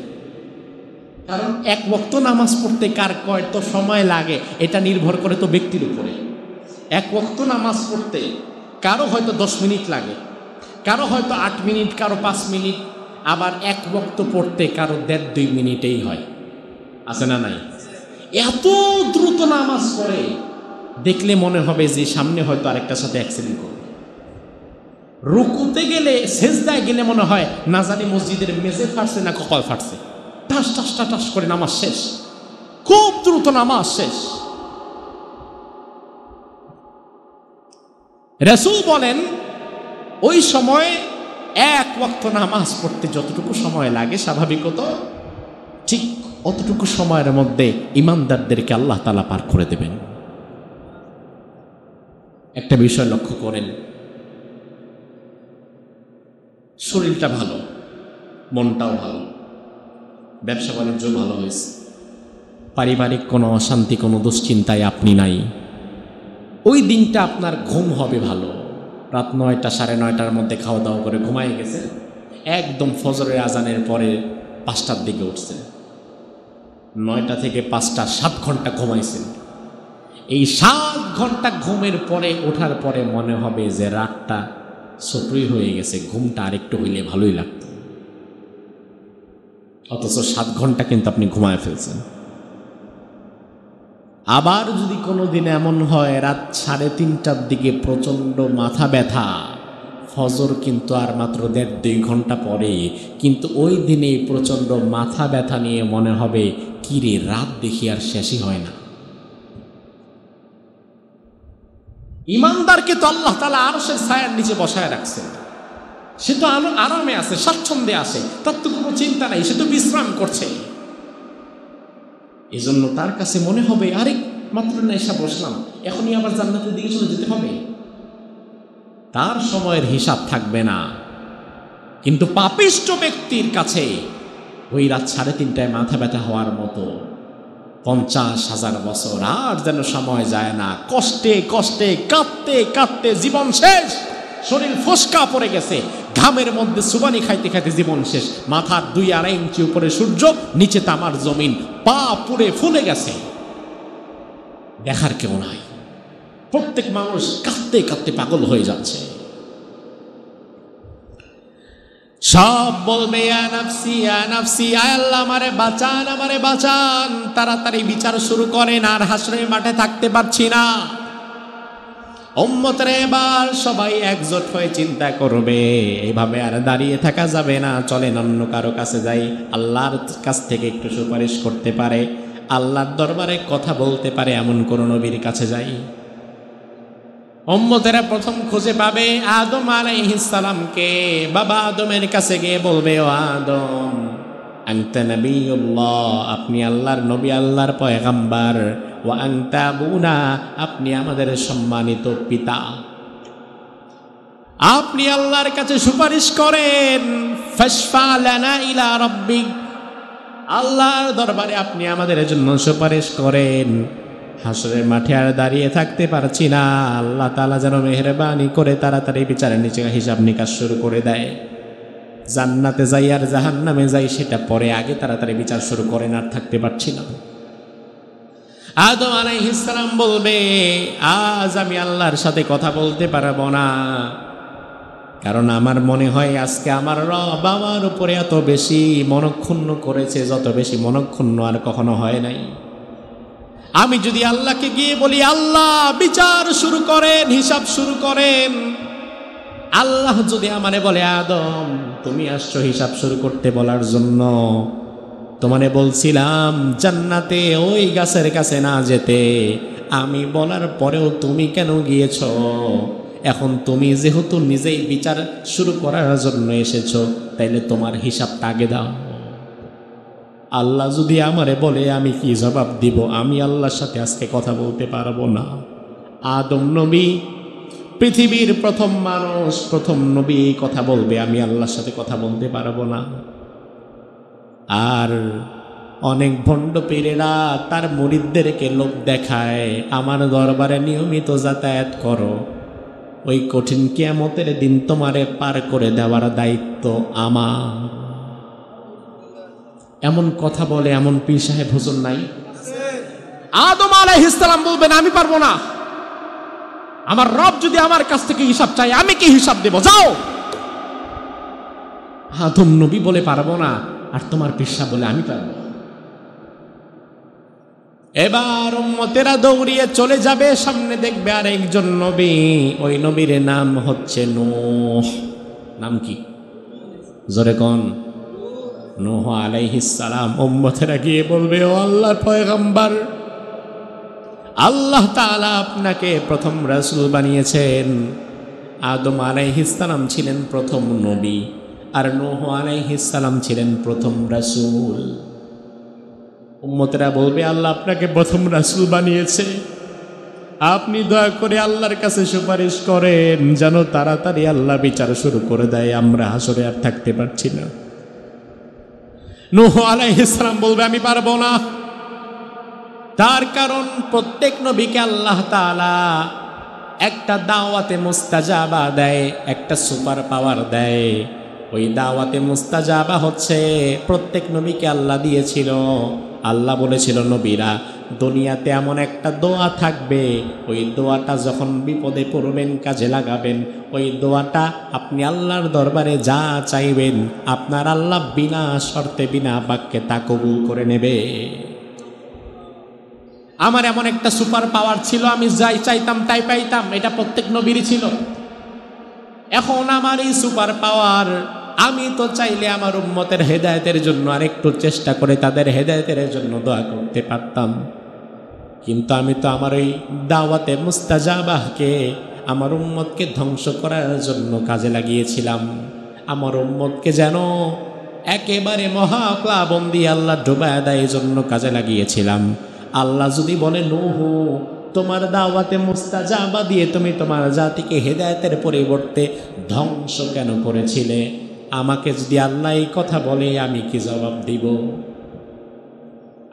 কারণ 1 ওয়াক্ত নামাজ পড়তে কার কয় তো সময় লাগে, এটা নির্ভর করে তো ব্যক্তির উপরে। 1 ওয়াক্ত নামাজ পড়তে কারো হয়তো 10 মিনিট লাগে, কারো হয়তো 8 মিনিট, কারো 5 মিনিট, আবার 1 ওয়াক্ত পড়তে কারো 1.5-2 মিনিটেই হয়। আছে না নাই? এত দ্রুত নামাজ পড়ে, দেখলে মনে হবে যে সামনে হয়তো আরেকটার সাথে অ্যাক্সিডেন্ট করবে। রুকুতে গেলে, সেজদায় গেলে মনে হয় না জানি মসজিদের মেঝে ফাটছে না কপাল ফাটছে। টাস টাস টাস করে নামাজ শেষ, খুব দ্রুত নামাজ শেষ। রাসূল বলেন, ওই সময় 1 ওয়াক্ত নামাজ পড়তে যতটুকু সময় লাগে স্বাভাবিকত, ঠিক অতটুকু সময়ের মধ্যে ঈমানদারদেরকে আল্লাহ তাআলা পার করে দেবেন। একটা বিষয় লক্ষ্য করেন, শরীরটা ভালো, মনটাও ভালো, ব্যবসা বাণিজ্য ভালো হয়েছে, পারিবারিক কোনো অশান্তি, কোনো দুশ্চিন্তায় আপনি নাই, ওই দিনটা আপনার ঘুম হবে ভালো। রাত 9টা 9:30টার মধ্যে খাওয়া দাওয়া করে ঘুমাই গেছে, একদম ফজরের আজানের পরে 5টার দিকে উঠছেন, 9টা থেকে 5টা 7 ঘন্টা ঘুমাইছেন। এই 7 ঘন্টা ঘুমের পরে ওঠার পরে মনে হবে যে রাতটা ছোটই হয়ে গেছে, ঘুমটা আরেকটু হইলে ভালোই লাগতো। অথচ 7 ঘন্টা কিন্তু আপনি ঘুমায় ফেলছেন। আবার যদি কোনো দিন এমন হয় রাত 3:30টার দিকে প্রচণ্ড মাথা ব্যথা, ফজর কিন্তু আর মাত্র 1.5-2 ঘন্টা পরে, কিন্তু ওই দিনে প্রচণ্ড মাথা ব্যথা নিয়ে মনে হবে কি রে, রাত দেখি আর শেষই হয় না। ঈমানদারকে তো আল্লাহ তাআলা আরশের ছায়ার নিচে বসায় রাখছেন, সে তো আরামে আছে, স্বাচ্ছন্দ্যে আছে, তার তো কোনো চিন্তা নাই, সে তো বিশ্রাম করছে। এই জন্য তার কাছে মনে হবে আরে মাত্র না এসে বসলাম, এখনই আবার জান্নাতের দিকে চলে যেতে হবে, তার সময়ের হিসাব থাকবে না। কিন্তু পাপিষ্ঠ ব্যক্তির কাছে ওই রাত 3:30টায় মাথা ব্যথা হওয়ার মতো 50,000 বছর আর যেন সময় যায় না। কষ্টে কষ্টে কাঁদতে কাঁদতে জীবন শেষ, শরীর ফসকা পড়ে গেছে, ঘামের মধ্যে সুবানি খাইতে খাইতে জীবন শেষ। মাথার 2-2.5 ইঞ্চি উপরে সূর্য, নিচে তামার জমিন, পা পুড়ে ফুলে গেছে, দেখার কেউ নাই। প্রত্যেক মানুষ কাঁদতে কাঁদতে পাগল হয়ে যাচ্ছে। সব বলবে ইয়া নাফসি ইয়া নাফসি, আয় আল্লাহ আমারে বাঁচান, আমারে বাঁচান, তাড়াতাড়ি বিচার শুরু করেন, আর হাসরের মাঠে থাকতে পারছি না। উম্মতরে এবার সবাই একজোট হয়ে চিন্তা করবে, এইভাবে আর দাঁড়িয়ে থাকা যাবে না, চলেন অন্য কারো কাছে যাই, আল্লাহর কাছ থেকে একটু সুপারিশ করতে পারে, আল্লাহর দরবারে কথা বলতে পারে এমন কোন নবীর কাছে যাই। উম্মতেরা প্রথম খুঁজে পাবে আদম আলাইহিস সালামকে। বাবা আদমের কাছে গিয়ে বলবে, ও আদম, আনতা নবিয়ুল্লাহ, আপনি আল্লাহর নবী, আল্লাহর পয়গম্বর, ওয়া আনতা আবুনা, আপনি আমাদের সম্মানিত পিতা। আপনি আল্লাহর কাছে সুপারিশ করেন, ফাশফা লানা ইলা রাব্বিক, আল্লাহর দরবারে আপনি আমাদের জন্য সুপারিশ করেন। হাসরের মাঠে আর দাঁড়িয়ে থাকতে পারছি না, আল্লাহ তাআলা যেন মেহেরবানি করে তাড়াতাড়ি বিচারের নিচে হিসাব নিকাশ শুরু করে দেয়। জান্নাতে যাই আর জাহান্নামে যাই সেটা পরে, আগে তাড়াতাড়ি বিচার শুরু করেন, আর থাকতে পারছি না। আদম আলাইহিস সালাম বলবে, আজ আমি আল্লাহর সাথে কথা বলতে পারবো না, কারণ আমার মনে হয় আজকে আমার রব আমার উপরে এত বেশি মনক্ষুণ্ণ করেছে, যত বেশি মনক্ষুণ্ণ আর কখনো হয় নাই। আমি যদি আল্লাহকে গিয়ে বলি, আল্লাহ বিচার শুরু করেন, হিসাব শুরু করেন, আল্লাহ যদি আমারে বলে, আদম তুমি আসছো হিসাব শুরু করতে বলার জন্য, তোমারে বলছিলাম জান্নাতে ওই গাছের কাছে না যেতে, আমি বলার পরেও তুমি কেন গিয়েছ? এখন তুমি যেহেতু নিজেই বিচার শুরু করার জন্য এসেছো, তাইলে তোমার হিসাবটা আগে দাও। আল্লাহ যদি আমারে বলে, আমি কি জবাব দিব? আমি আল্লাহর সাথে আজকে কথা বলতে পারবো না। আদম নবী পৃথিবীর প্রথম মানুষ, প্রথম নবী কথা বলবে, আমি আল্লাহর সাথে কথা বলতে পারবো না। আর অনেক ভণ্ড পীরেরা তার মুরিদদেরকে লোভ দেখায়, আমার দরবারে নিয়মিত যাতায়াত করো, ওই কঠিন কিয়ামতের দিন তোমারে পার করে দেওয়ার দায়িত্ব আমার। এমন কথা বলে এমন পীর সাহেব হুজুর নাই? আদম আলাইহিস সালাম বলবেন, আমি পারবো না, আমার রব যদি আমার কাছ থেকে হিসাব চাই, আমি কি হিসাব দেব? যাও। আদম নবী বলে পারবো না, আর তোমার পীর সাহেব বলে আমি পারবো। এবার উম্মতেরা দৌড়িয়ে চলে যাবে, সামনে দেখবে আর একজন নবী, ওই নবীর নাম হচ্ছে নূহ। নাম কি? জোরে কোন? নূহ আলাইহিস সালাম। উম্মতেরা গিয়ে বলবে, ও আল্লাহর পয়গম্বর, আল্লাহ তাআলা আপনাকে প্রথম রাসূল বানিয়েছেন। আদম আলাইহিস সালাম ছিলেন প্রথম নবী, আর নূহ আলাইহিস সালাম ছিলেন প্রথম রাসূল। উম্মতেরা বলবে, আল্লাহ আপনাকে প্রথম রাসূল বানিয়েছে, আপনি দয়া করে আল্লাহর কাছে সুপারিশ করেন যেন তাড়াতাড়ি আল্লাহ বিচার শুরু করে দেয়, আমরা হাসরে আর থাকতে পারছি না। নূহ আলাইহিস সালাম বলবে, আমি পারবো না। তার কারণ প্রত্যেক নবীকে আল্লাহ তাআলা একটা দাওয়াতে মুস্তাজাবা দেয়, একটা সুপার পাওয়ার দেয়। ওই দাওয়াতে মুস্তাজাবা হচ্ছে প্রত্যেক নবীকে আল্লাহ দিয়েছিল। আল্লাহ বলেছিল, নবীরা দুনিয়াতে এমন একটা দোয়া থাকবে, ওই দোয়াটা যখন বিপদে পড়বেন কাজে লাগাবেন, ওই দোয়াটা আপনি আল্লাহর দরবারে যা চাইবেন আপনার আল্লাহ বিনা শর্তে বিনা বাক্যে তা কবুল করে নেবে। আমার এমন একটা সুপার পাওয়ার ছিল, আমি যাই চাইতাম তাই পাইতাম, এটা প্রত্যেক নবীরই ছিল। এখন আমার এই সুপার পাওয়ার, আমি তো চাইলে আমার উম্মতের হেদায়েতের জন্য আরেকটু চেষ্টা করে তাদের হেদায়েতের জন্য দোয়া করতে পারতাম, কিন্তু আমি তো আমার ওই দাওয়াতে মুস্তাজাবাহকে আমার উম্মতকে ধ্বংস করার জন্য কাজে লাগিয়েছিলাম। আমার উম্মতকে যেন একেবারে মহাপ্লাবন্দি আল্লাহ ডুবায় দেয়, এই জন্য কাজে লাগিয়েছিলাম। আল্লাহ যদি বলে, নূহ তোমার দাওয়াতে মুস্তাজাবা দিয়ে তুমি তোমার জাতিকে হেদায়েতের পরিবর্তে ধ্বংস কেন করেছিলে? আমাকে যদি আল্লাহ এই কথা বলে, আমি কি জবাব দিব?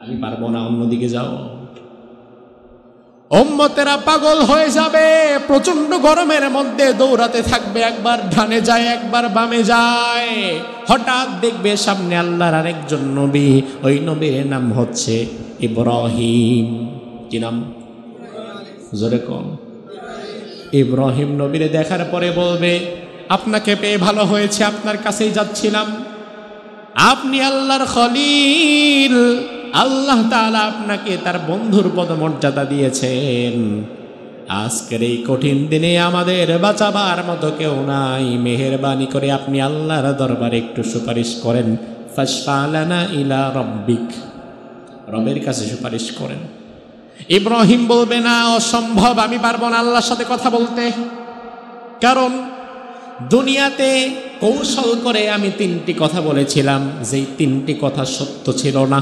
আমি পারবো না, অন্যদিকে যাও। উম্মতেরা পাগল হয়ে যাবে, প্রচন্ড গরমের মধ্যে দৌড়াতে থাকবে, একবার ডানে যায় একবার বামে যায়। হঠাৎ দেখবে সামনে আল্লাহর আরেকজন নবী, ওই নবীর নাম হচ্ছে ইব্রাহিম। কি নাম? জোরে কম। ইব্রাহিম নবীরে দেখার পরে বলবে, আপনাকে পেয়ে ভালো হয়েছে, আপনার কাছেই যাচ্ছিলাম, আপনি আল্লাহর খলিল, আল্লাহ তাআলা আপনাকে তার বন্ধুর পদমর্যাদা দিয়েছেন। আজকের এই কঠিন দিনে আমাদের বাঁচাবার মতো কেউ নাই, মেহেরবানি করে আপনি আল্লাহর দরবারে একটু সুপারিশ করেন। ফাশফা লানা ইলা রাব্বিক, রবের কাছে সুপারিশ করেন। ইব্রাহিম বলবে, না, অসম্ভব, আমি পারবো না আল্লাহর সাথে কথা বলতে, কারণ দুনিয়াতে কৌশল করে আমি 3টি কথা বলেছিলাম, যেই 3টি কথা সত্য ছিল না।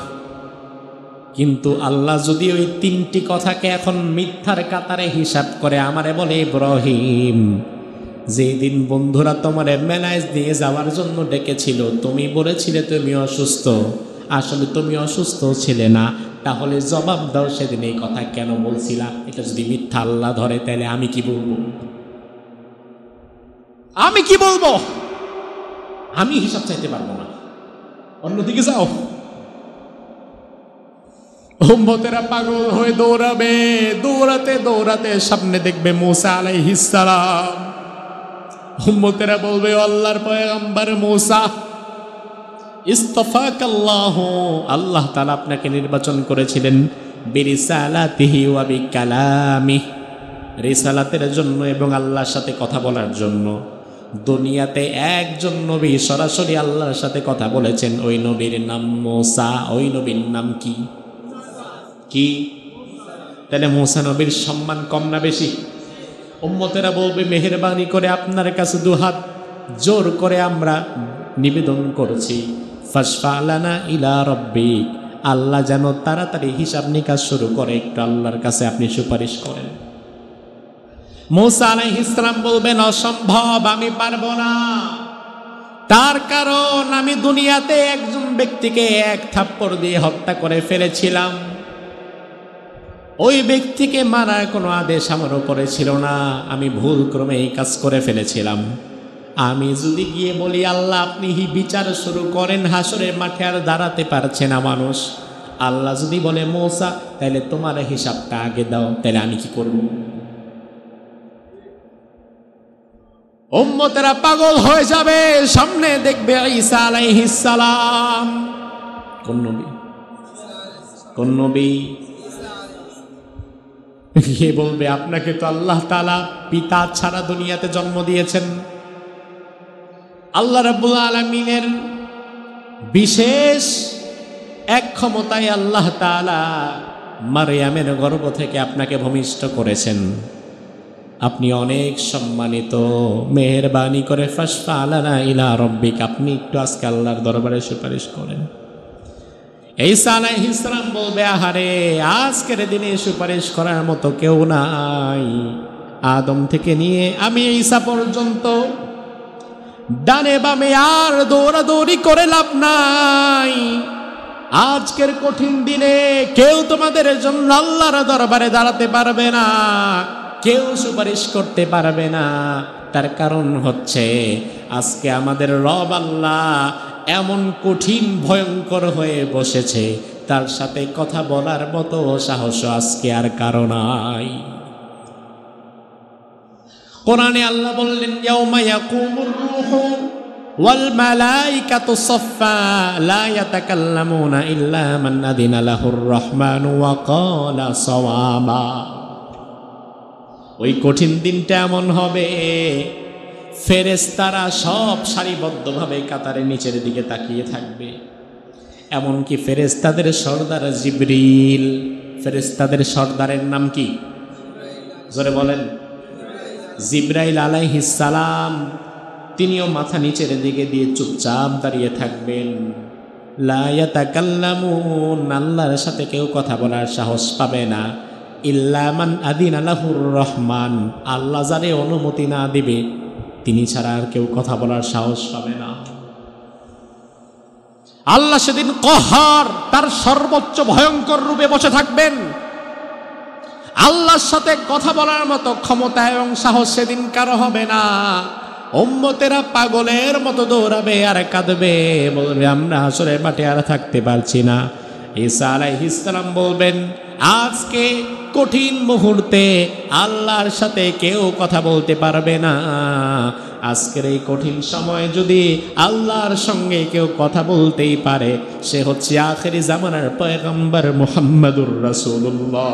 কিন্তু আল্লাহ যদি ওই তিনটি কথাকে এখন মিথ্যার কাতারে হিসাব করে আমারে বলে, ইব্রাহিম, যেদিন বন্ধুরা তোমার মেলায় দিয়ে যাওয়ার জন্য ডেকেছিল, তুমি বলেছিলে তুমি অসুস্থ, আসলে তুমি অসুস্থ ছিলে না, তাহলে জবাব দাও সেদিন এই কথা কেন বলছিলা? এটা যদি মিথ্যা আল্লাহ ধরে তাহলে আমি কি বলবো? আমি কি বলবো? আমি হিসাব চাইতে পারবো না। অন্যদিকে যাও, উম্মতেরা পাগল হয়ে দৌড়াবে, দৌড়াতে দৌড়াতে সামনে দেখবে মুসা আলাইহিস সালাম। উম্মতেরা বলবে, আল্লাহর পয়গম্বর মুসা, ইসতাফাকাল্লাহু, আল্লাহ তাআলা আপনাকে নির্বাচন করেছিলেন, বিরিসালাতিহি ওয়া বিকালামিহি, রিসালাতের জন্য এবং আল্লাহর সাথে কথা বলার জন্য। দুনিয়াতে একজন নবী সরাসরি আল্লাহর সাথে কথা বলেছেন, ওই নবীর নাম মুসা। ওই নবীর নাম কি? কি? তাহলে মুসা নবীর সম্মান কম না বেশি? উম্মতেরা বলবে, মেহেরবানি করে আপনার কাছে দুহাত জোর করে আমরা নিবেদন করছি, ফাশফা লানা ইলা রাব্বিক, আল্লাহ যেন তাড়াতাড়ি হিসাব নিকাশ শুরু করে, একটু আল্লাহর কাছে আপনি সুপারিশ করেন। মুসা আলাইহিস সালাম বলবেন, অসম্ভব, আমি পারবো না। তার কারণ আমি দুনিয়াতে একজন ব্যক্তিকে এক থাপ্পড় দিয়ে হত্যা করে ফেলেছিলাম। ওই ব্যক্তিকে মারার কোনো আদেশ আমার উপরে ছিল না, আমি ভুল ক্রমে এই কাজ করে ফেলেছিলাম। আমি যদি গিয়ে বলি, আল্লাহ আপনি বিচার শুরু করেন, হাসরের মাঠে আর দাঁড়াতে পারছে না মানুষ। আল্লাহ যদি বলে, মুসা তাহলে তোমার হিসাবটা আগে দাও, তাহলে আমি কি করব? উম্মতেরা পাগল হয়ে যাবে, সামনে দেখবে ঈসা আলাইহিস সালাম। কোন নবী? কোন নবী? কে বলবে, আপনাকে তো আল্লাহ তাআলা পিতা ছাড়া দুনিয়াতে জন্ম দিয়েছেন। আল্লাহ রাব্বুল আলামিনের বিশেষ এক ক্ষমতায় আল্লাহ তাআলা মারইয়ামের গর্ভ থেকে আপনাকে ভূমিষ্ঠ করেছেন। আপনি অনেক সম্মানিত, মেহেরবানি করে ফাশফা লানা ইলা রাব্বিক, আপনি একটু আজকে আল্লাহর দরবারে সুপারিশ করেন। ঈসা আলাইহিস সালাম বলবে, আহারে, আজকের দিনে সুপারিশ করার মতো কেউ নাই। আদম থেকে নিয়ে আমি ঈসা পর্যন্ত ডানে বামে আর দৌড়াদৌড়ি করে লাভ নাই। আজকের কঠিন দিনে কেউ তোমাদের জন্য আল্লাহর দরবারে দাঁড়াতে পারবে না, কেউ সুপারিশ করতে পারবে না। তার কারণ হচ্ছে আজকে আমাদের রব আল্লাহ এমন কঠিন ভয়ঙ্কর হয়ে বসেছে, তার সাথে কথা বলার মতো সাহস আজকে আর কারো নাই। কোরআনে আল্লাহ বললেন, ইয়াউমা ইয়াকুমুর রূহু ওয়াল মালাইকাতু সাফফা লা ইয়াতাকাল্লামুনা ইল্লা মান আযিনা লাহুর রহমানু ওয়া ক্বালা সাওয়াবা। ওই কঠিন দিনটা এমন হবে, ফেরেশতারা সব সারিবদ্ধভাবে কাতারে নিচের দিকে তাকিয়ে থাকবে। এমনকি ফেরেশতাদের সর্দার জিবরিল, ফেরেশতাদের সর্দারের নাম কি? জোরে বলেন। জিবরাইল আলাইহিস সালাম, তিনিও মাথা নিচের দিকে দিয়ে চুপচাপ দাঁড়িয়ে থাকবেন। লা ইয়াতাকাল্লামুন, আল্লাহর সাথে কেউ কথা বলার সাহস পাবে না। ইল্লা মান আযিনা লাহুর রহমান, আল্লাহ যারে অনুমতি না দিবে তিনি ছাড়া আর কেউ কথা বলার সাহস পাবে না। আল্লাহ সেদিন কহার, তার সর্বোচ্চ ভয়ঙ্কর রূপে বসে থাকবেন। আল্লাহর সাথে কথা বলার মতো ক্ষমতা এবং সাহস সেদিন কারো হবে না। উম্মতেরা পাগলের মতো দৌড়াবে আর কাঁদবে, বলবে আমরা হাসরের মাঠে আর থাকতে পারছি না। ঈসা আলাইহিস সালাম বলবেন, আজকে কঠিন মুহূর্তে আল্লাহর সাথে কেউ কথা বলতে পারবে না। আজকের এই কঠিন সময় যদি আল্লাহর সঙ্গে কেউ কথা বলতেই পারে, সে হচ্ছে আখেরি জামানার পয়গম্বর মুহাম্মদুর রাসূলুল্লাহ।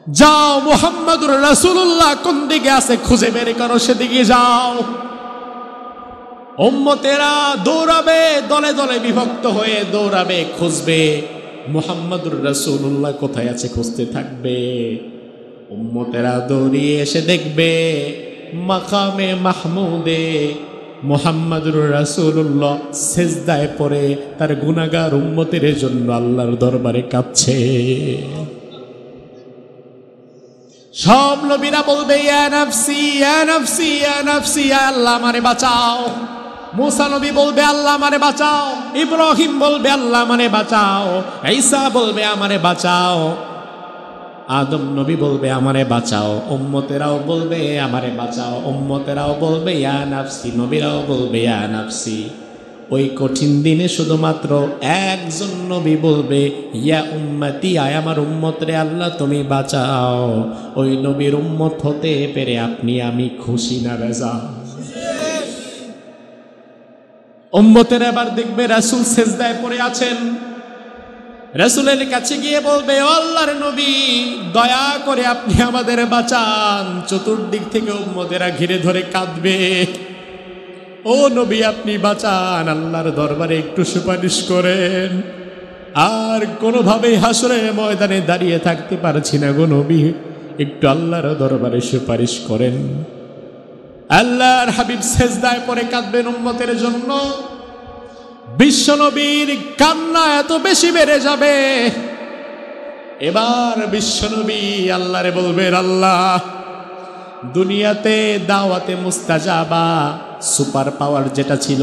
যাও, মুহাম্মদুর রাসূলুল্লাহ কোন দিকে আছে খুঁজে বের করো, সেদিকে যাও। উম্মতেরা দৌড়াবে, দলে দলে বিভক্ত হয়ে দৌড়াবে, খুঁজবে মুহাম্মদুর রাসূলুল্লাহ কোথায় আছে, খুঁজতে থাকবে। উম্মতেরা দৌড়িয়ে এসে দেখবে মাকামে মাহমুদে মুহাম্মাদুর রাসূলুল্লাহ সিজদায় পড়ে তার গুনাহগার উম্মতের জন্য আল্লাহর দরবারে কাঁদছে। সব নবীরা বলবে ইয়া নাফসি ইয়া নাফসি ইয়া নাফসি, ইয়া আল্লাহ আমারে বাঁচাও। মুসা নবী বলবে আল্লাহ আমারে বাঁচাও, ইব্রাহিম বলবে আল্লাহ আমারে বাঁচাও, ঈসা বলবে আমারে বাঁচাও, আদম নবী বলবে আমারে বাঁচাও, উম্মতেরাও বলবে আমারে বাঁচাও, উম্মতেরাও বলবে ইয়া নাফসি, নবীরাও বলবে ইয়া নাফসি। ওই কঠিন দিনে শুধুমাত্র একজন নবী বলবে ইয়া উম্মতি, আয় আমার উম্মত রে আল্লাহ তুমি বাঁচাও। ওই নবীর উম্মত হতে পেরে আপনি আমি খুশি না বেজা? উম্মতের এবার দেখবে রাসূল সিজদায় পড়ে আছেন, রাসূলের কাছে গিয়ে বলবে ও আল্লাহর নবী দয়া করে আপনি আমাদের বাঁচান। চতুর্দিক থেকে উম্মতেরা ঘিরে ধরে কাঁদবে, ও নবী আপনি বাঁচান, আল্লাহর দরবারে একটু সুপারিশ করেন। আর কোনোভাবেই হাসরের ময়দানে দাঁড়িয়ে থাকতে পারছি না গো নবী, একটু আল্লাহর দরবারে সুপারিশ করেন। আল্লাহর হাবিব সিজদায় পড়ে কাঁদবেন উম্মতের জন্য। বিশ্ব নবীর কান্না এত বেশি বেড়ে যাবে, এবার বিশ্ব নবী আল্লাহরে বলবেন আল্লাহ দুনিয়াতে দাওয়াতে মুস্তাজাবা সুপার পাওয়ার যেটা ছিল,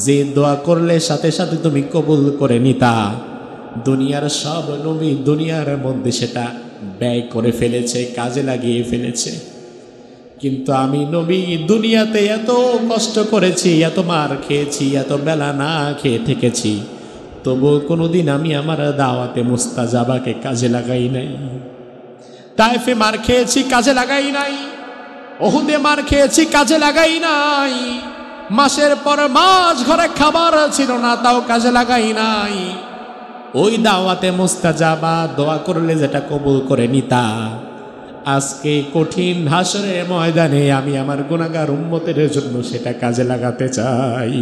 যে দোয়া করলে সাথে সাথে তুমি কবুল করে নিতা, দুনিয়ার সব নবী দুনিয়ার মধ্যে সেটা ব্যয় করে ফেলেছে, কাজে লাগিয়ে ফেলেছে। কিন্তু আমি নবী দুনিয়াতে এত কষ্ট করেছি, এত মার খেয়েছি, এত বেলা না খেয়ে থেকেছি, তবুও কোনোদিন আমি আমার দাওয়াতে মুস্তাজাবাকে কাজে লাগাই নাই। তায়েফে মার খেয়েছি, কাজে লাগাই নাই। উহুদে মার খেয়েছি, কাজে লাগাই নাই। মাসের পর মাস ঘরে খাবার ছিল না, তাও কাজে লাগাই নাই। ওই দাওয়াতে মুস্তাজাবা দোয়া করলে যেটা কবুল করে নিতা, আজকে কঠিন হাসরের ময়দানে আমি আমার গুনাহগার উম্মতের জন্য সেটা কাজে লাগাতে চাই।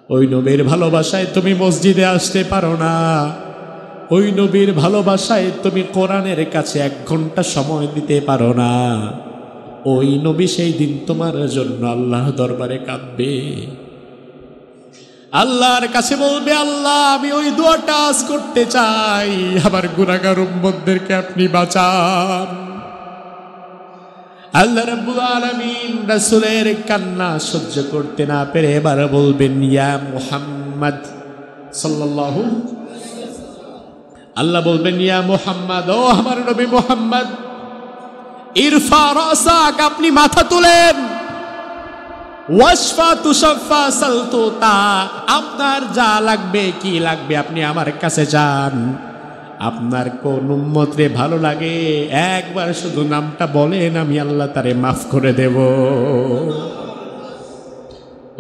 ওই নবীর ভালোবাসায় তুমি মসজিদে আসতে পারো না, ওই নবীর ভালোবাসায় তুমি কোরআনের কাছে 1 ঘন্টা সময় দিতে পারো না। ওই নবী সেই দিন তোমার জন্য আল্লাহ দরবারে কাঁদবে, আল্লাহর কাছে বলবে আল্লাহ আমি ওই দোয়াটা আজ করতে চাই, আমার গুনাহগার উম্মতদেরকে আপনি বাঁচান। আল্লাহ রাব্বুল আলামিন রাসূলের কান্না সহ্য করতে না পেরে এবার বলবেন ইয়া মুহাম্মদ সাল্লাল্লাহু, আল্লাহ বলবেন ইয়া মুহাম্মদ, ও আমার নবী মুহাম্মদ, ইরফা রাসাক, আপনি মাথা তুলেন, ওয়াশফা তুশাফা সালতুতা, আপনার যা লাগবে কি লাগবে আপনি আমার কাছে যান। আপনার কোন উম্মতরে ভালো লাগে একবার শুধু নামটা বলেন, আমি আল্লাহ তারে মাফ করে দেব।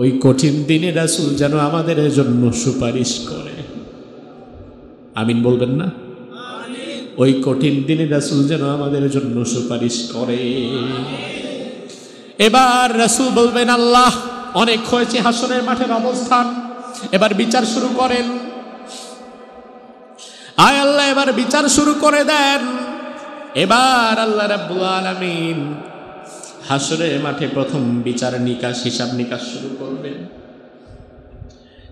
ওই কঠিন দিনে রাসূল যেন আমাদের জন্য সুপারিশ করে, আমিন বলবেন না? ওই কঠিন দিনে রাসূল যেন আমাদের জন্য সুপারিশ করে। এবার রাসূল বলবেন আল্লাহ অনেক হয়েছে হাসরের মাঠের অবস্থান, এবার বিচার শুরু করেন। আয় আল্লাহ এবার বিচার শুরু করে দেন। এবার আল্লাহ রাব্বুল আলামিন হাসরের মাঠে প্রথম বিচার নিকাশ, হিসাব নিকাশ শুরু করবেন।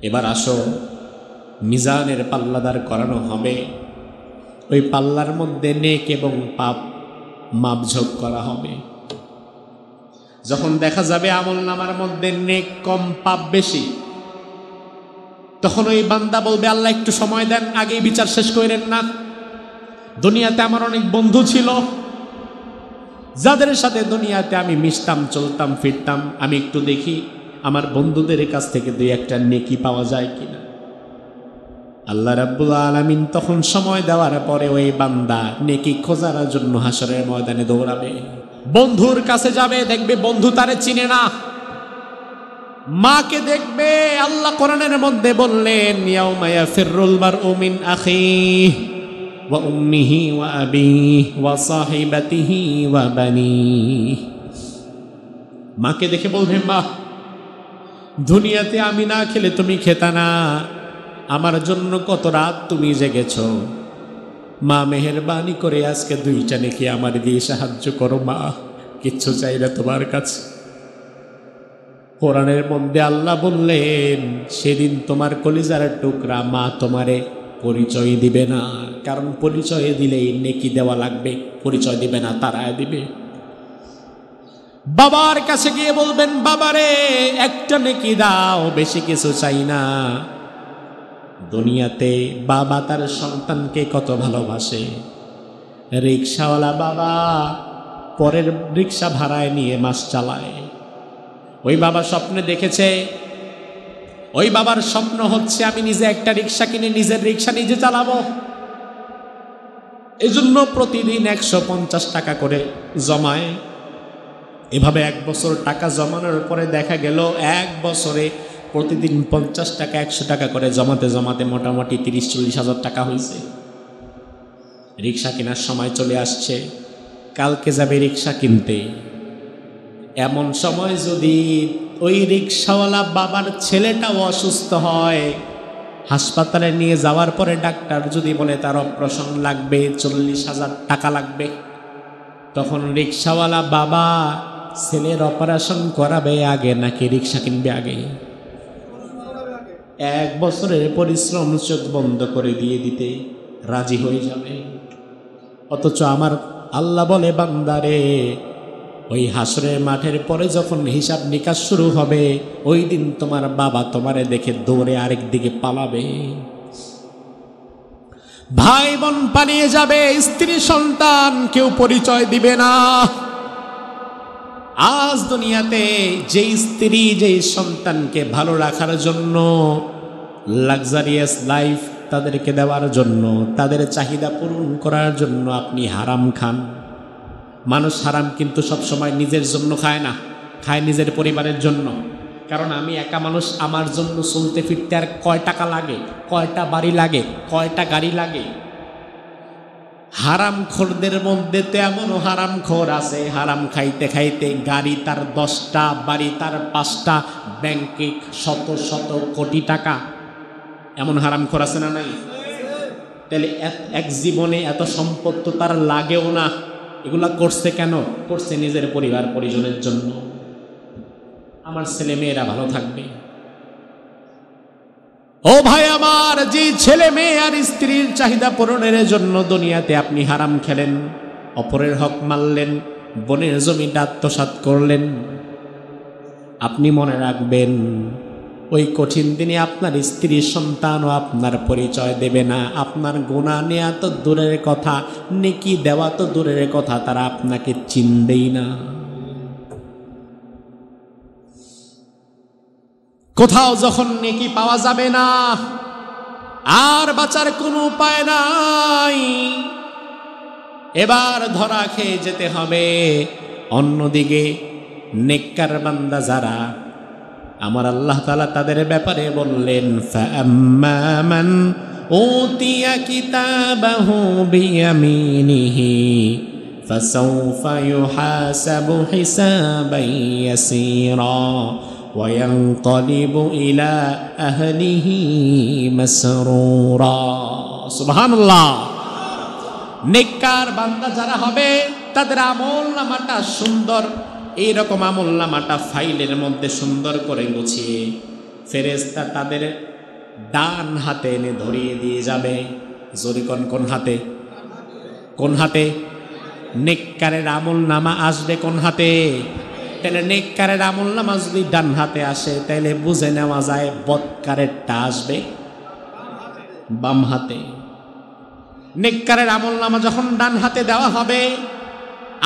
এবার আসো, মিজানের পাল্লাদার করানো হবে, ওই পাল্লার মধ্যে নেক এবং পাপ মাপঝোঁক করা হবে। যখন দেখা যাবে আমল নামার মধ্যে নেক কম পাপ বেশি, তখন ওই বান্দা বলবে আল্লাহ একটু সময় দেন, আগেই বিচার শেষ করেন না। দুনিয়াতে আমার অনেক বন্ধু ছিল, যাদের সাথে দুনিয়াতে আমি মিশতাম, চলতাম, ফিরতাম, আমি একটু দেখি আমার বন্ধুদের কাছ থেকে 2-1টা নেকি পাওয়া যায় কিনা। আল্লাহ রাব্বুল আলামিন তখন সময় দেওয়ার পরে ওই বান্দা নেকি খোঁজার জন্য হাসরের ময়দানে দৌড়াবে, বন্ধুর কাছে যাবে, দেখবে বন্ধু তারে চিনে না। মাকে দেখবে, আল্লাহ কোরআনের মধ্যে বললেন ইয়াউমা ইয়াফিরুল মারউ মিন আখিহি ওয়া উম্মিহি ওয়া আবিহি ওয়া সাহিবাতিহি ওয়া বানিহি। মাকে দেখে বলবে মা দুনিয়াতে আমি না খেলে তুমি খেতা না, আমার জন্য কত রাত তুমি জেগেছ, মা মেহেরবানি করে আজকে 2টা নেকি আমার দিয়ে সাহায্য করো মা, কিচ্ছু চাই না তোমার কাছে। কোরআনের মধ্যে আল্লাহ বললেন, সেদিন তোমার কলিজার টুকরা মা তোমারে পরিচয় দিবে না, কারণ পরিচয় দিলেই নেকি দেওয়া লাগবে, পরিচয় দিবে না, তারায় দিবে। বাবার কাছে গিয়ে বলবেন, বাবারে একটা নেকি দাও, বেশি কিছু চাই না। দুনিয়াতে বাবা তার সন্তানকে কত ভালোবাসে। রিক্সাওয়ালা বাবা পরের রিক্সা ভাড়ায় নিয়ে মাস চালায়। ওই বাবা স্বপ্নে দেখেছে, ওই বাবার স্বপ্ন হচ্ছে আমি নিজে একটা রিক্সা কিনে নিজের রিক্সা নিজে চালাবো। এজন্য প্রতিদিন 150 টাকা করে জমায়। এভাবে 1 বছর টাকা জমানোর পরে দেখা গেল 1 বছরে প্রতিদিন 50 টাকা 100 টাকা করে জমাতে জমাতে মোটামুটি 30-40 হাজার টাকা হয়েছে। রিক্সা কেনার সময় চলে আসছে, কালকে যাবে রিক্সা কিনতে। এমন সময় যদি ওই রিক্সাওয়ালা বাবার ছেলেটাও অসুস্থ হয়, হাসপাতালে নিয়ে যাওয়ার পরে ডাক্তার যদি বলে তার অপারেশন লাগবে, 40,000 টাকা লাগবে, তখন রিক্সাওয়ালা বাবা ছেলের অপারেশন করাবে আগে নাকি রিক্সা কিনবে আগে? 1 বছরের পরিশ্রম চোখ বন্ধ করে দিয়ে দিতে রাজি হয়ে যাবে। অথচ আমার আল্লাহ বলে, বান্দারে ওই হাসরের মাঠের পরে যখন হিসাব নিকাশ শুরু হবে, ওই দিন তোমার বাবা তোমারে দেখে দৌড়ে আরেক দিকে পালাবে, ভাই বোন পালিয়ে যাবে, স্ত্রী সন্তান কেউ পরিচয় দিবে না। আজ দুনিয়াতে যে স্ত্রী যে সন্তানকে ভালো রাখার জন্য, লাক্সারিয়াস লাইফ তাদেরকে দেওয়ার জন্য, তাদের চাহিদা পূরণ করার জন্য আপনি হারাম খান। মানুষ হারাম কিন্তু সবসময় নিজের জন্য খায় না, খায় নিজের পরিবারের জন্য। কারণ আমি একা মানুষ, আমার জন্য চলতে ফিরতে আর কয় টাকা লাগে, কয়টা বাড়ি লাগে, কয়টা গাড়ি লাগে। হারাম খোরদের মধ্যে তো এমনও হারাম খোর আছে, হারাম খাইতে খাইতে গাড়ি তার 10টা, বাড়ি তার 5টা, ব্যাংকে শত শত কোটি টাকা, এমন হারাম খোর আছে না নাই? তাহলে এক জীবনে এত সম্পদ তো তার লাগেও না। এগুলা করছে কেন? করছে নিজের পরিবার পরিজনের জন্য, আমার ছেলে মেয়েরা ভালো থাকবে। ও ভাই আমার, যে ছেলে মেয়ে আর স্ত্রীর চাহিদা পূরণের জন্য দুনিয়াতে আপনি হারাম খেলেন, অপরের হক মারলেন, বনের জমিটা আত্মসাৎ করলেন, আপনি মনে রাখবেন ওই কঠিন দিনে আপনার স্ত্রী সন্তানও আপনার পরিচয় দেবে না। আপনার গুনাহ নেয়া তো দূরের কথা, নেকি দেওয়া তো দূরের কথা, তারা আপনাকে চিনবেই না। কোথাও যখন নেকি পাওয়া যাবে না, আর বাঁচার কোনো উপায় নাই, এবার ধরা খেয়ে যেতে হবে। অন্যদিকে নেককার বান্দা যারা, আমার আল্লাহ তাআলা তাদের ব্যাপারে বললেন, ফাআম্মা মান উতিয়া কিতাবাহু বিয়ামিনিহি ফাসাউফা ইউহাসাবু হিসাবান ইয়াসীরা ওয়া ইয়ানকালিবু ইলা আহলিহি মাসরুরা। সুবহানাল্লাহ। নেককার বান্দা যারা হবে তাদের আমলনামাটা সুন্দর, এইরকম আমলনামাটা ফাইলের মধ্যে সুন্দর করে গুছিয়ে ফেরেশতা তাদের ডান হাতে এনে ধরিয়ে দিয়ে যাবে। জোরে কোন হাতে? কোন হাতে? নেককারের আমলনামা আসবে কোন হাতে? তাহলে নেককারের আমলনামা যদি ডান হাতে আসে, তাহলে বুঝে নেওয়া যায় বদকারেরটা আসবে বাম হাতে। নেককারের আমলনামা যখন ডান হাতে দেওয়া হবে,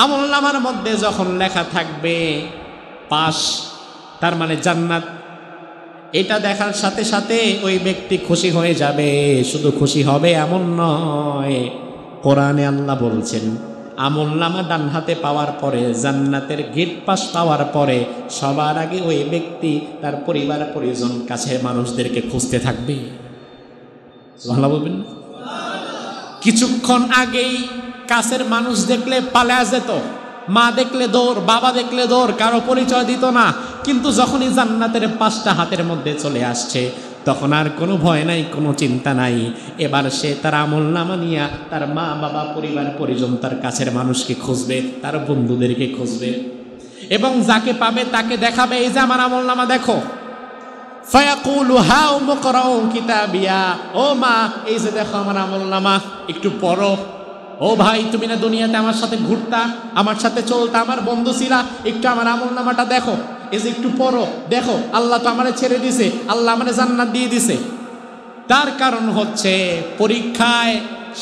আমলনামার মধ্যে যখন লেখা থাকবে পাস, তার মানে জান্নাত, এটা দেখার সাথে সাথে ওই ব্যক্তি খুশি হয়ে যাবে। শুধু খুশি হবে এমন নয়, কোরআনে আল্লাহ বলছেন আমলনামা ডান হাতে পাওয়ার পরে, জান্নাতের গেট পাস পাওয়ার পরে সবার আগে ওই ব্যক্তি তার পরিবার পরিজন কাছের মানুষদেরকে খুঁজতে থাকবে। সুবহানাল্লাহ বলবেন। কিছুক্ষণ আগেই কাছের মানুষ দেখলে পালা যেত, মা দেখলে দৌড়, বাবা দেখলে দৌড়, কারো পরিচয় দিত না। কিন্তু যখনই জান্নাতের 5টা হাতের মধ্যে চলে আসছে, তখন আর কোনো ভয় নাই, কোনো চিন্তা নাই। এবার সে তার আমলনামা নিয়ে তার মা বাবা, পরিবার পরিজন, তার কাছের মানুষকে খুঁজবে, তার বন্ধুদেরকে খুঁজবে। এবং যাকে পাবে তাকে দেখাবে, এই যে আমার আমলনামা দেখো। ফায়াকুলু হাউ মুকরাউ কিতাবিয়া, ও মা এই যে দেখো আমার আমলনামা, একটু পড়ো। ও ভাই তুমি না দুনিয়াতে আমার সাথে ঘুরতা, আমার সাথে চলতা, আমার বন্ধু ছিলা, একটু আমার আমলনামাটা দেখো, এই যে একটু পড়ো, দেখো আল্লাহ তো আমারে ছেড়ে দিছে, আল্লাহ আমারে জান্নাত দিয়ে দিছে। তার কারণ হচ্ছে পরীক্ষায়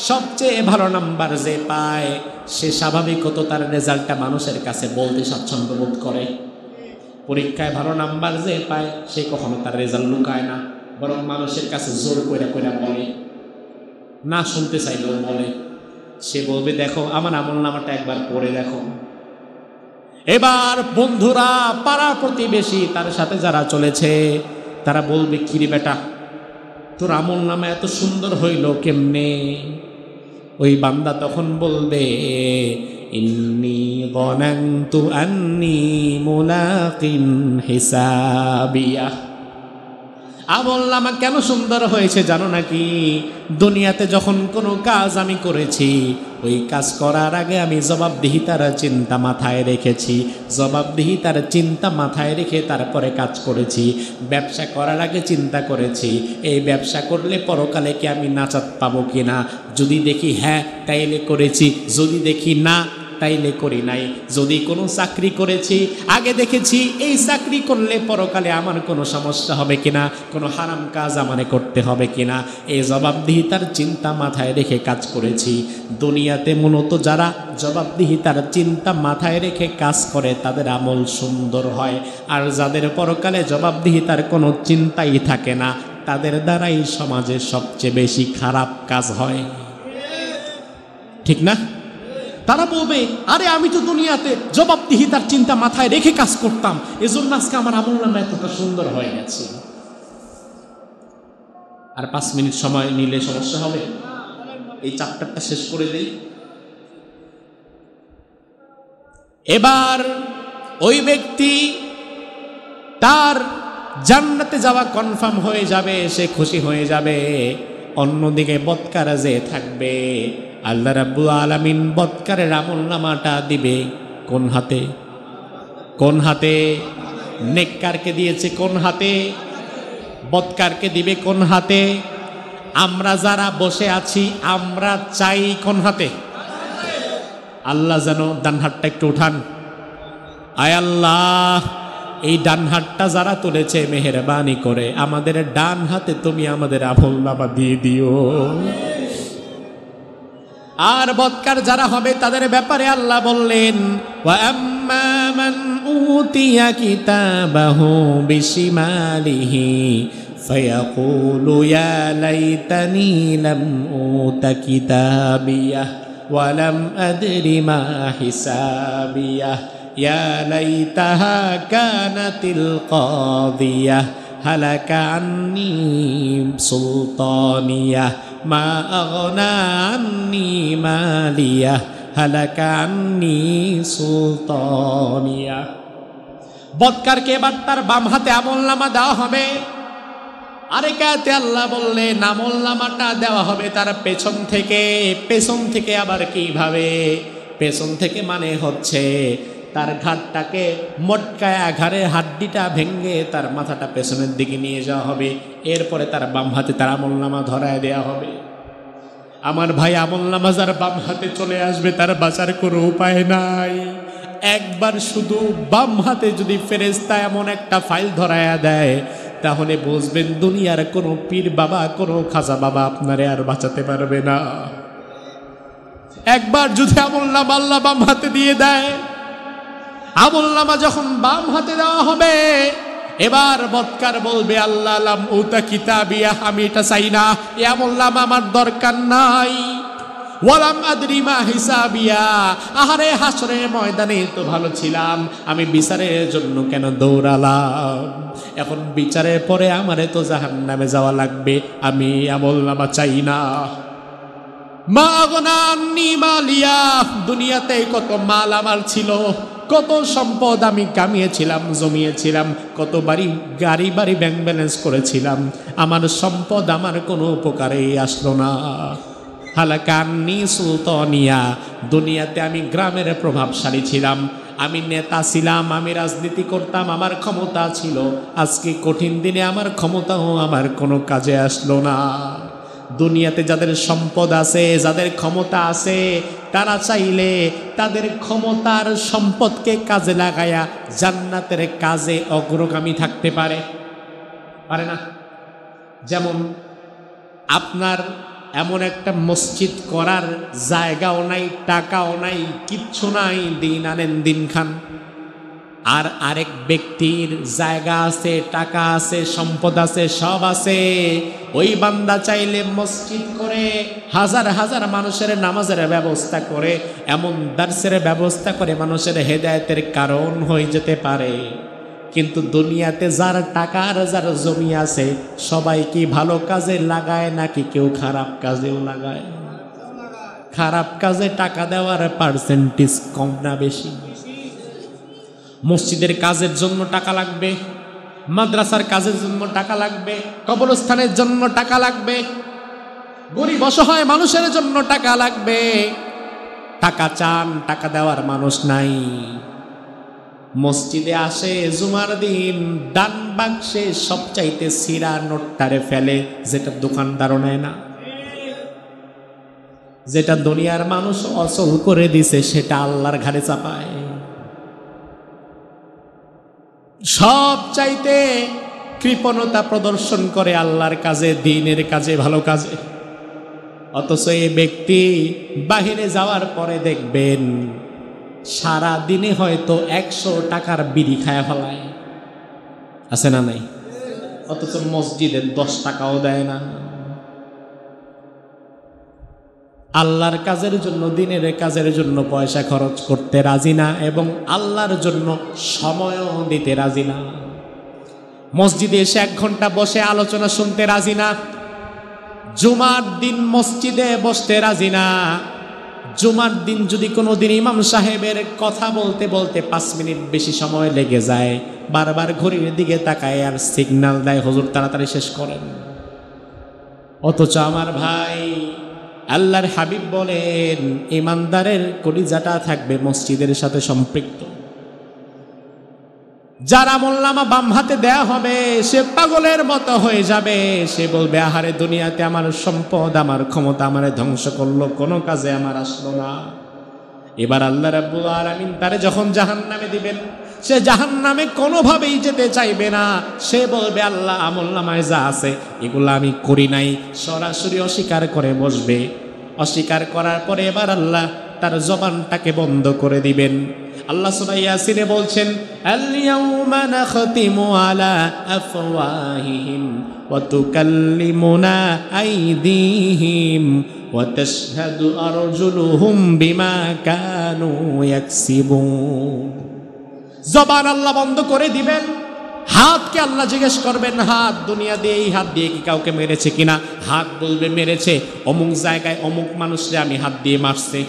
সবচেয়ে ভালো নাম্বার যে পায় সে স্বাভাবিকত তার রেজাল্টটা মানুষের কাছে বলতে স্বাচ্ছন্দ্য বোধ করে। পরীক্ষায় ভালো নাম্বার যে পায় সে কখনো তার রেজাল্ট লুকায় না, বরং মানুষের কাছে জোর কইরা কইরা বলে, না শুনতে চাইলেও বলে। সে বলবে দেখো আমার আমলনামাটা একবার পড়ে দেখো। এবার বন্ধুরা, পাড়া প্রতিবেশী, তার সাথে যারা চলেছে তারা বলবে কিরে বেটা তোর আমলনামা এত সুন্দর হইল কেমনে? ওই বান্দা তখন বলবে ইন্নী যানানতু আন্নী মুলাকিন হিসাবিয়া। আমলনামা কেন সুন্দর হয়েছে জানো নাকি? দুনিয়াতে যখন কোনো কাজ আমি করেছি ওই কাজ করার আগে আমি জবাবদিহিতার চিন্তা মাথায় রেখেছি, জবাবদিহিতার চিন্তা মাথায় রেখে তারপরে কাজ করেছি। ব্যবসা করার আগে চিন্তা করেছি এই ব্যবসা করলে পরকালে কি আমি নাজাত পাবো কিনা, যদি দেখি হ্যাঁ তাইলে করেছি, যদি দেখি না তাইলে করি নাই। যদি কোনো চাকরি করেছি আগে দেখেছি এই চাকরি করলে পরকালে আমার কোনো সমস্যা হবে কিনা, কোনো হারাম কাজ আমারে করতে হবে কিনা, এই জবাবদিহিতার চিন্তা মাথায় রেখে কাজ করেছি। দুনিয়াতে মূলত যারা জবাবদিহিতার চিন্তা মাথায় রেখে কাজ করে তাদের আমল সুন্দর হয়, আর যাদের পরকালে জবাবদিহিতার কোনো চিন্তাই থাকে না তাদের দ্বারাই সমাজে সবচেয়ে বেশি খারাপ কাজ হয়। ঠিক না? তারা বলবে আরে আমি তো দুনিয়াতে জবাবদিহিতার চিন্তা মাথায় রেখে কাজ করতাম, এজন্য আজকে আমার আমলনামা এতটা সুন্দর হয়ে গেছে। আর 5 মিনিট সময় নিলে সমস্যা হবে? এই চ্যাপ্টারটা শেষ করে দেই। এবার ওই ব্যক্তি তার জান্নাতে যাওয়া কনফার্ম হয়ে যাবে, সে খুশি হয়ে যাবে। অন্যদিকে বদকার যে থাকবে আল্লাহ রাব্বুল আলামিন বদকারের আমলনামাটা দিবে কোন হাতে? কোন হাতে? নেককারকে দিয়েছে কোন হাতে? বদকারকে দিবে কোন হাতে? আমরা যারা বসে আছি আমরা চাই কোন হাতে? আল্লাহ যেন ডান হাতটা একটু উঠান। আয় আল্লাহ, এই ডান হাতটা যারা তুলেছে মেহেরবানি করে আমাদের ডান হাতে তুমি আমাদের আমলনামা দিয়ে দিও। আর বদকার যারা হবে তাদের ব্যাপারে আল্লাহ বললেন ওয়া আম্মা মান উতিয়া কিতাবাহু বিশিমালিহি ফায়াকুলু ইয়া লাইতানি লাম উতা কিতাবিয়াহ ওয়া লাম আদরি মা হিসাবিয়াহ ইয়া লাইতাহা কানাতিল কাদিয়াহ হালাকা আন্নী সুলতানিয়াহ মা আগনা আন্নী মালিয়াহ হালাকা আন্নী সুলতানিয়াহ। বদকারকে এবার তার বাম হাতে আমলনামা দেওয়া হবে। আরেক আয়াতে আল্লাহ বললেন আমলনামাটা দেওয়া হবে তার পেছন থেকে। পেছন থেকে আবার কিভাবে? পেছন থেকে মানে হচ্ছে তার ঘাড়টাকে মটকায়, ঘাড়ের হাড্ডিটা ভেঙে তার মাথাটা পেছনের দিকে নিয়ে যাওয়া হবে। এরপরে তার বাম হাতে তার আমলনামা ধরায় দেওয়া হবে। আমার ভাই, আমলনামা যার বাম হাতে চলে আসবে তার বাঁচার কোনো উপায় নাই। একবার শুধু বাম হাতে যদি ফেরেশতা এমন একটা ফাইল ধরায়া দেয় তাহলে বুঝবেন দুনিয়ার কোনো পীর বাবা, কোনো খাজা বাবা আপনারে আর বাঁচাতে পারবে না। একবার যদি আমলনামা আল্লাহ বাম হাতে দিয়ে দেয়, আমলনামা যখন বাম হাতে দেওয়া হবে এবার বদকার বলবে আল্লাহ লাম উতা কিতাবিয়া, আমি এটা চাই না, এই আমলনামা আমার দরকার নাই। ওয়ালাম আদরি মা হিসাবিয়া, আহারে হাসরের ময়দানে তো ভালো ছিলাম, আমি বিচারের জন্য কেন দৌড়ালাম? এখন বিচারের পরে আমারে তো জাহান্নামে যাওয়া লাগবে, আমি আমলনামা চাই না। মা আগনা আন্নী মালিয়া, দুনিয়াতে কত মাল আমার ছিল, কত সম্পদ আমি কামিয়েছিলাম, জমিয়েছিলাম, কত গাড়ি বাড়ি ব্যাংক ব্যালেন্স করেছিলাম, আমার সম্পদ আমার কোনো উপকারেই আসলো না। হালাকা আন্নী সুলতানিয়া, দুনিয়াতে আমি গ্রামের প্রভাবশালী ছিলাম, আমি নেতা ছিলাম, আমি রাজনীতি করতাম, আমার ক্ষমতা ছিল, আজকে কঠিন দিনে আমার ক্ষমতাও আমার কোনো কাজে আসলো না। দুনিয়াতে যাদের সম্পদ আছে, যাদের ক্ষমতা আছে, তারা চাইলে তাদের ক্ষমতার সম্পদকে কাজে লাগায়া জান্নাতের কাজে অগ্রগামী থাকতে পারে, পারে না? যেমন আপনার এমন একটা মসজিদ করার জায়গাও নাই, টাকাও নাই, কিচ্ছু নাই, দিন আনেন দিন খান। আর আরেক ব্যক্তির জায়গা আছে, টাকা আছে, সম্পদ আছে, সব আছে, ওই বান্দা চাইলে মসজিদ করে হাজার হাজার মানুষের নামাজের ব্যবস্থা করে, এমন দার্সের ব্যবস্থা করে মানুষের হেদায়েতের কারণ হয়ে যেতে পারে। কিন্তু দুনিয়াতে যার টাকা আর যার জমি আছে, সবাই কি ভালো কাজে লাগায় নাকি কেউ খারাপ কাজেও লাগায়? খারাপ কাজে টাকা দেওয়ার পার্সেন্টেজ কম না বেশি? মসজিদের কাজের জন্য টাকা লাগবে, মাদ্রাসার কাজের জন্য টাকা লাগবে, কবরস্থানের জন্য টাকা লাগবে, গরিব অসহায় মানুষের জন্য টাকা লাগবে। টাকা চান, টাকা দেওয়ার মানুষ নাই। মসজিদে আসে জুমার দিন, ডান বাক্সে সবচাইতে সিরা নোটটারে ফেলে, যেটা দোকানদারও নেয় না, যেটা দুনিয়ার মানুষ অচল করে দিছে সেটা আল্লাহর ঘাড়ে চাপায়। সব চাইতে কৃপণতা প্রদর্শন করে আল্লাহর কাজে, দ্বীনের কাজে, ভালো কাজে। অথচ এই ব্যক্তি বাহিরে যাওয়ার পরে দেখবেন সারা দিনে হয়তো 100 টাকার বিড়ি খায়া ফেলায়, আছে না নাই? অথচ মসজিদে 10 টাকাও দেয় না। আল্লাহর কাজের জন্য, দ্বীনের কাজের জন্য পয়সা খরচ করতে রাজি না, এবং আল্লাহর জন্য সময়ও দিতে রাজি না। মসজিদে এসে 1 ঘন্টা বসে আলোচনা শুনতে রাজি না। জুমার দিন মসজিদে বসতে রাজি না। জুমার দিন যদি কোনো দিন ইমাম সাহেবের কথা বলতে বলতে 5 মিনিট বেশি সময় লেগে যায়, বারবার ঘড়ির দিকে তাকায় আর সিগন্যাল দেয়, হুজুর তাড়াতাড়ি শেষ করেন। অথচ আমার ভাই, আল্লাহর হাবিব বলেন, ইমানদারের কলিজাটা থাকবে মসজিদের সাথে সম্পৃক্ত। যার আমলনামা বাম হাতে দেয়া হবে সে পাগলের মতো হয়ে যাবে। সে বলবে, আহারে দুনিয়াতে আমার সম্পদ, আমার ক্ষমতা আমারে ধ্বংস করলো, কোনো কাজে আমার আসলো না। এবার আল্লাহ রাব্বুল আলামিন তারে যখন জাহান্নামে দিবেন, সে জাহান্নামে কোনোভাবেই যেতে চাইবে না। সে বলবে, আল্লাহ আমলনামায় যা আছে এগুলো আমি করি নাই, সরাসরি অস্বীকার করে বসবে। অস্বীকার করার পরে এবার আল্লাহ তার জবানটাকে বন্ধ করে দিবেন। আল্লাহ সূরা ইয়াসিনে বলছেন, আল ইয়াউমা নাখতিমু আলা আফওয়াহিহিম ওয়া তুকাল্লিমুনা আইদিহিম ওয়া তাশহাদু আরজুলুহুম বিমা কানু ইয়াকসিবুন। জবান আল্লাহ বন্ধ করে দিবেন। হাতকে আল্লাহ জিজ্ঞেস করবেন, হাত দুনিয়া দিয়ে এই হাত দিয়ে কি কাউকে মেরেছে কিনা? হাত বলবে, মেরেছে। অমুক জায়গায় অমুক মানুষরে আমি হাত দিয়ে মারছে,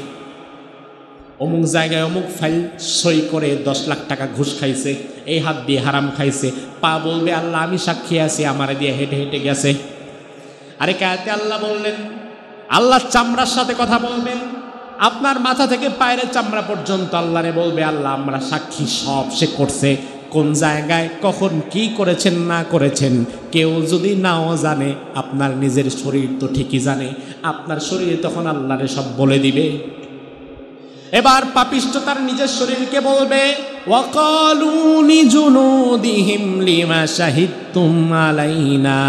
অমুক জায়গায় অমুক ফাইল সই করে 10 লাখ টাকা ঘুষ খাইছে, এই হাত দিয়ে হারাম খাইছে। পা বলবে, আল্লাহ আমি সাক্ষী আছি, আমার দিয়ে হেঁটে হেঁটে গেছে। আরে কায়াতে আল্লাহ বললেন, আল্লাহ চামড়ার সাথে কথা বলবেন, আপনার মাথা থেকে পায়ের চামড়া পর্যন্ত আল্লাহরে বলবে, আল্লাহ আমরা সাক্ষী, সব সে করছে। কোন জায়গায় কখন কি করেছেন না করেছেন কেউ যদি নাও জানে, আপনার নিজের শরীর তো ঠিকই জানে। আপনার শরীর তখন আল্লাহরে সব বলে দিবে। এবার পাপিষ্ঠ তার নিজের শরীরকে বলবে, ওয়াকালু লিজুনুদিহিম লিমা শাহিদতুম আলাইনা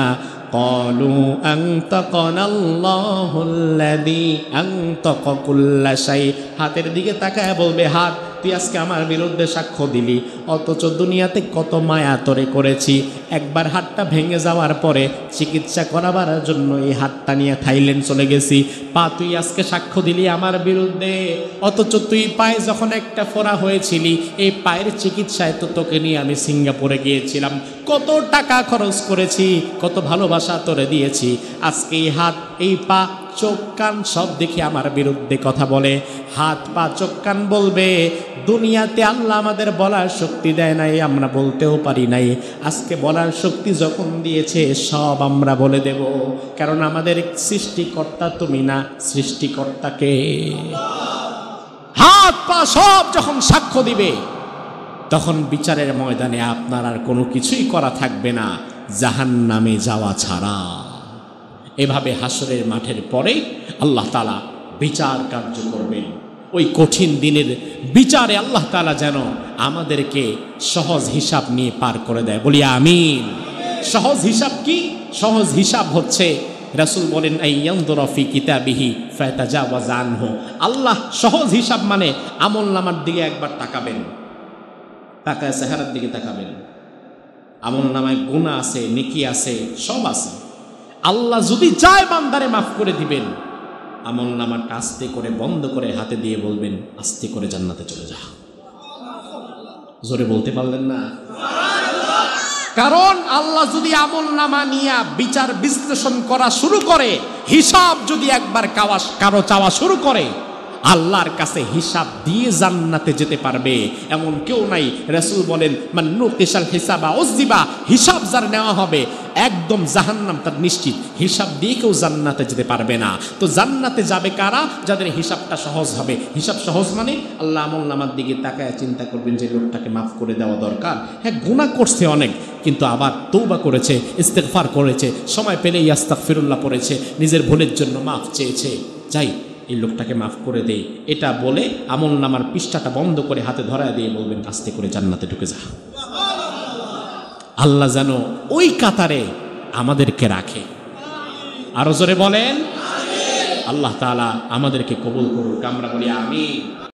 ক্বালু আনতাকানাল্লাহুল্লাযী আনতাকা কুল্লা শাই। হাতের দিকে তাকায় বলবে, হাত তুই আজকে আমার বিরুদ্ধে সাক্ষ্য দিলি, অথচ দুনিয়াতে কত মায়া তোরে করেছি। একবার হাতটা ভেঙে যাওয়ার পরে চিকিৎসা করাবার জন্য এই হাতটা নিয়ে থাইল্যান্ড চলে গেছি। পা তুই আজকে সাক্ষ্য দিলি আমার বিরুদ্ধে, অথচ তুই পায়ে যখন একটা ফোড়া হয়েছিলি, এই পায়ের চিকিৎসায় তো তোকে নিয়ে আমি সিঙ্গাপুরে গিয়েছিলাম, কত টাকা খরচ করেছি, কত ভালোবাসা তোরে দিয়েছি। আজকে এই হাত, এই পা, চোখ, কান সব দেখে আমার বিরুদ্ধে কথা বলে। হাত, পা, চোখ, কান বলবে, দুনিয়াতে আল্লাহ আমাদের বলার শক্তি দেয় নাই, আমরা বলতেও পারি নাই। আজকে বলার শক্তি যখন দিয়েছে সব আমরা বলে দেব, কারণ আমাদের সৃষ্টিকর্তা তুমি না, সৃষ্টিকর্তাকে। হাত পা সব যখন সাক্ষ্য দিবে, তখন বিচারের ময়দানে আপনার আর কোনো কিছুই করা থাকবে না, জাহান্নামে যাওয়া ছাড়া। এভাবে হাসরের মাঠের পরে আল্লাহ তাআলা বিচার কার্য করবেন। ওই কঠিন দিনের বিচারে আল্লাহ তাআলা যেন আমাদেরকে সহজ হিসাব নিয়ে পার করে দেয়, বলি আমিন। সহজ হিসাব কি? সহজ হিসাব হচ্ছে, রাসূল বলেন আইয়ানযুরা ফি কিতাবিহি ফায়াতাজাওয়াজ আনহু। আল্লাহ সহজ হিসাব মানে আমলনামার দিকে একবার তাকাবেন, তাকায় চেহারার দিকে তাকাবেন, আমলনামায় গুনাহ আছে, নেকি আছে, সব আছে। আল্লাহ যদি চায় বান্দারে মাফ করে দিবেন, আমলনামাটা আস্তে করে বন্ধ করে হাতে দিয়ে বলবেন আস্তে করে জান্নাতে চলে যা। জোরে বলতে পারলেন না? কারণ আল্লাহ যদি আমলনামা নিয়ে বিচার বিশ্লেষণ করা শুরু করে, হিসাব যদি একবার কারো চাওয়া শুরু করে, আল্লাহর কাছে হিসাব দিয়ে জান্নাতে যেতে পারবে এমন কেউ নাই। রাসূল বলেন মান নুকিশাল হিসাবা উযিবা, হিসাব যার নেওয়া হবে একদম জাহান্নাম তার নিশ্চিত, হিসাব দিয়ে কেউ জান্নাতে যেতে পারবে না। তো জান্নাতে যাবে কারা? যাদের হিসাবটা সহজ হবে। হিসাব সহজ মানে আল্লাহ আমলনামার দিকে তাকায় চিন্তা করবেন যে লোকটাকে মাফ করে দেওয়া দরকার। হ্যাঁ, গুনাহ করছে অনেক, কিন্তু আবার তওবা করেছে, ইস্তেগফার করেছে, সময় পেলেই আস্তাগফিরুল্লাহ পড়েছে, নিজের ভুলের জন্য মাফ চেয়েছে, যাই এই লোকটাকে মাফ করে দেই। এটা বলে আমলনামার পৃষ্ঠাটা বন্ধ করে হাতে ধরায় দিয়ে বলবেন আস্তে করে জান্নাতে ঢুকে যা। আল্লাহ যেন ওই কাতারে আমাদেরকে রাখে। আরো জোরে বলেন আল্লাহ তাআলা আমাদেরকে কবুল করুক। আমরা বলি আমিন।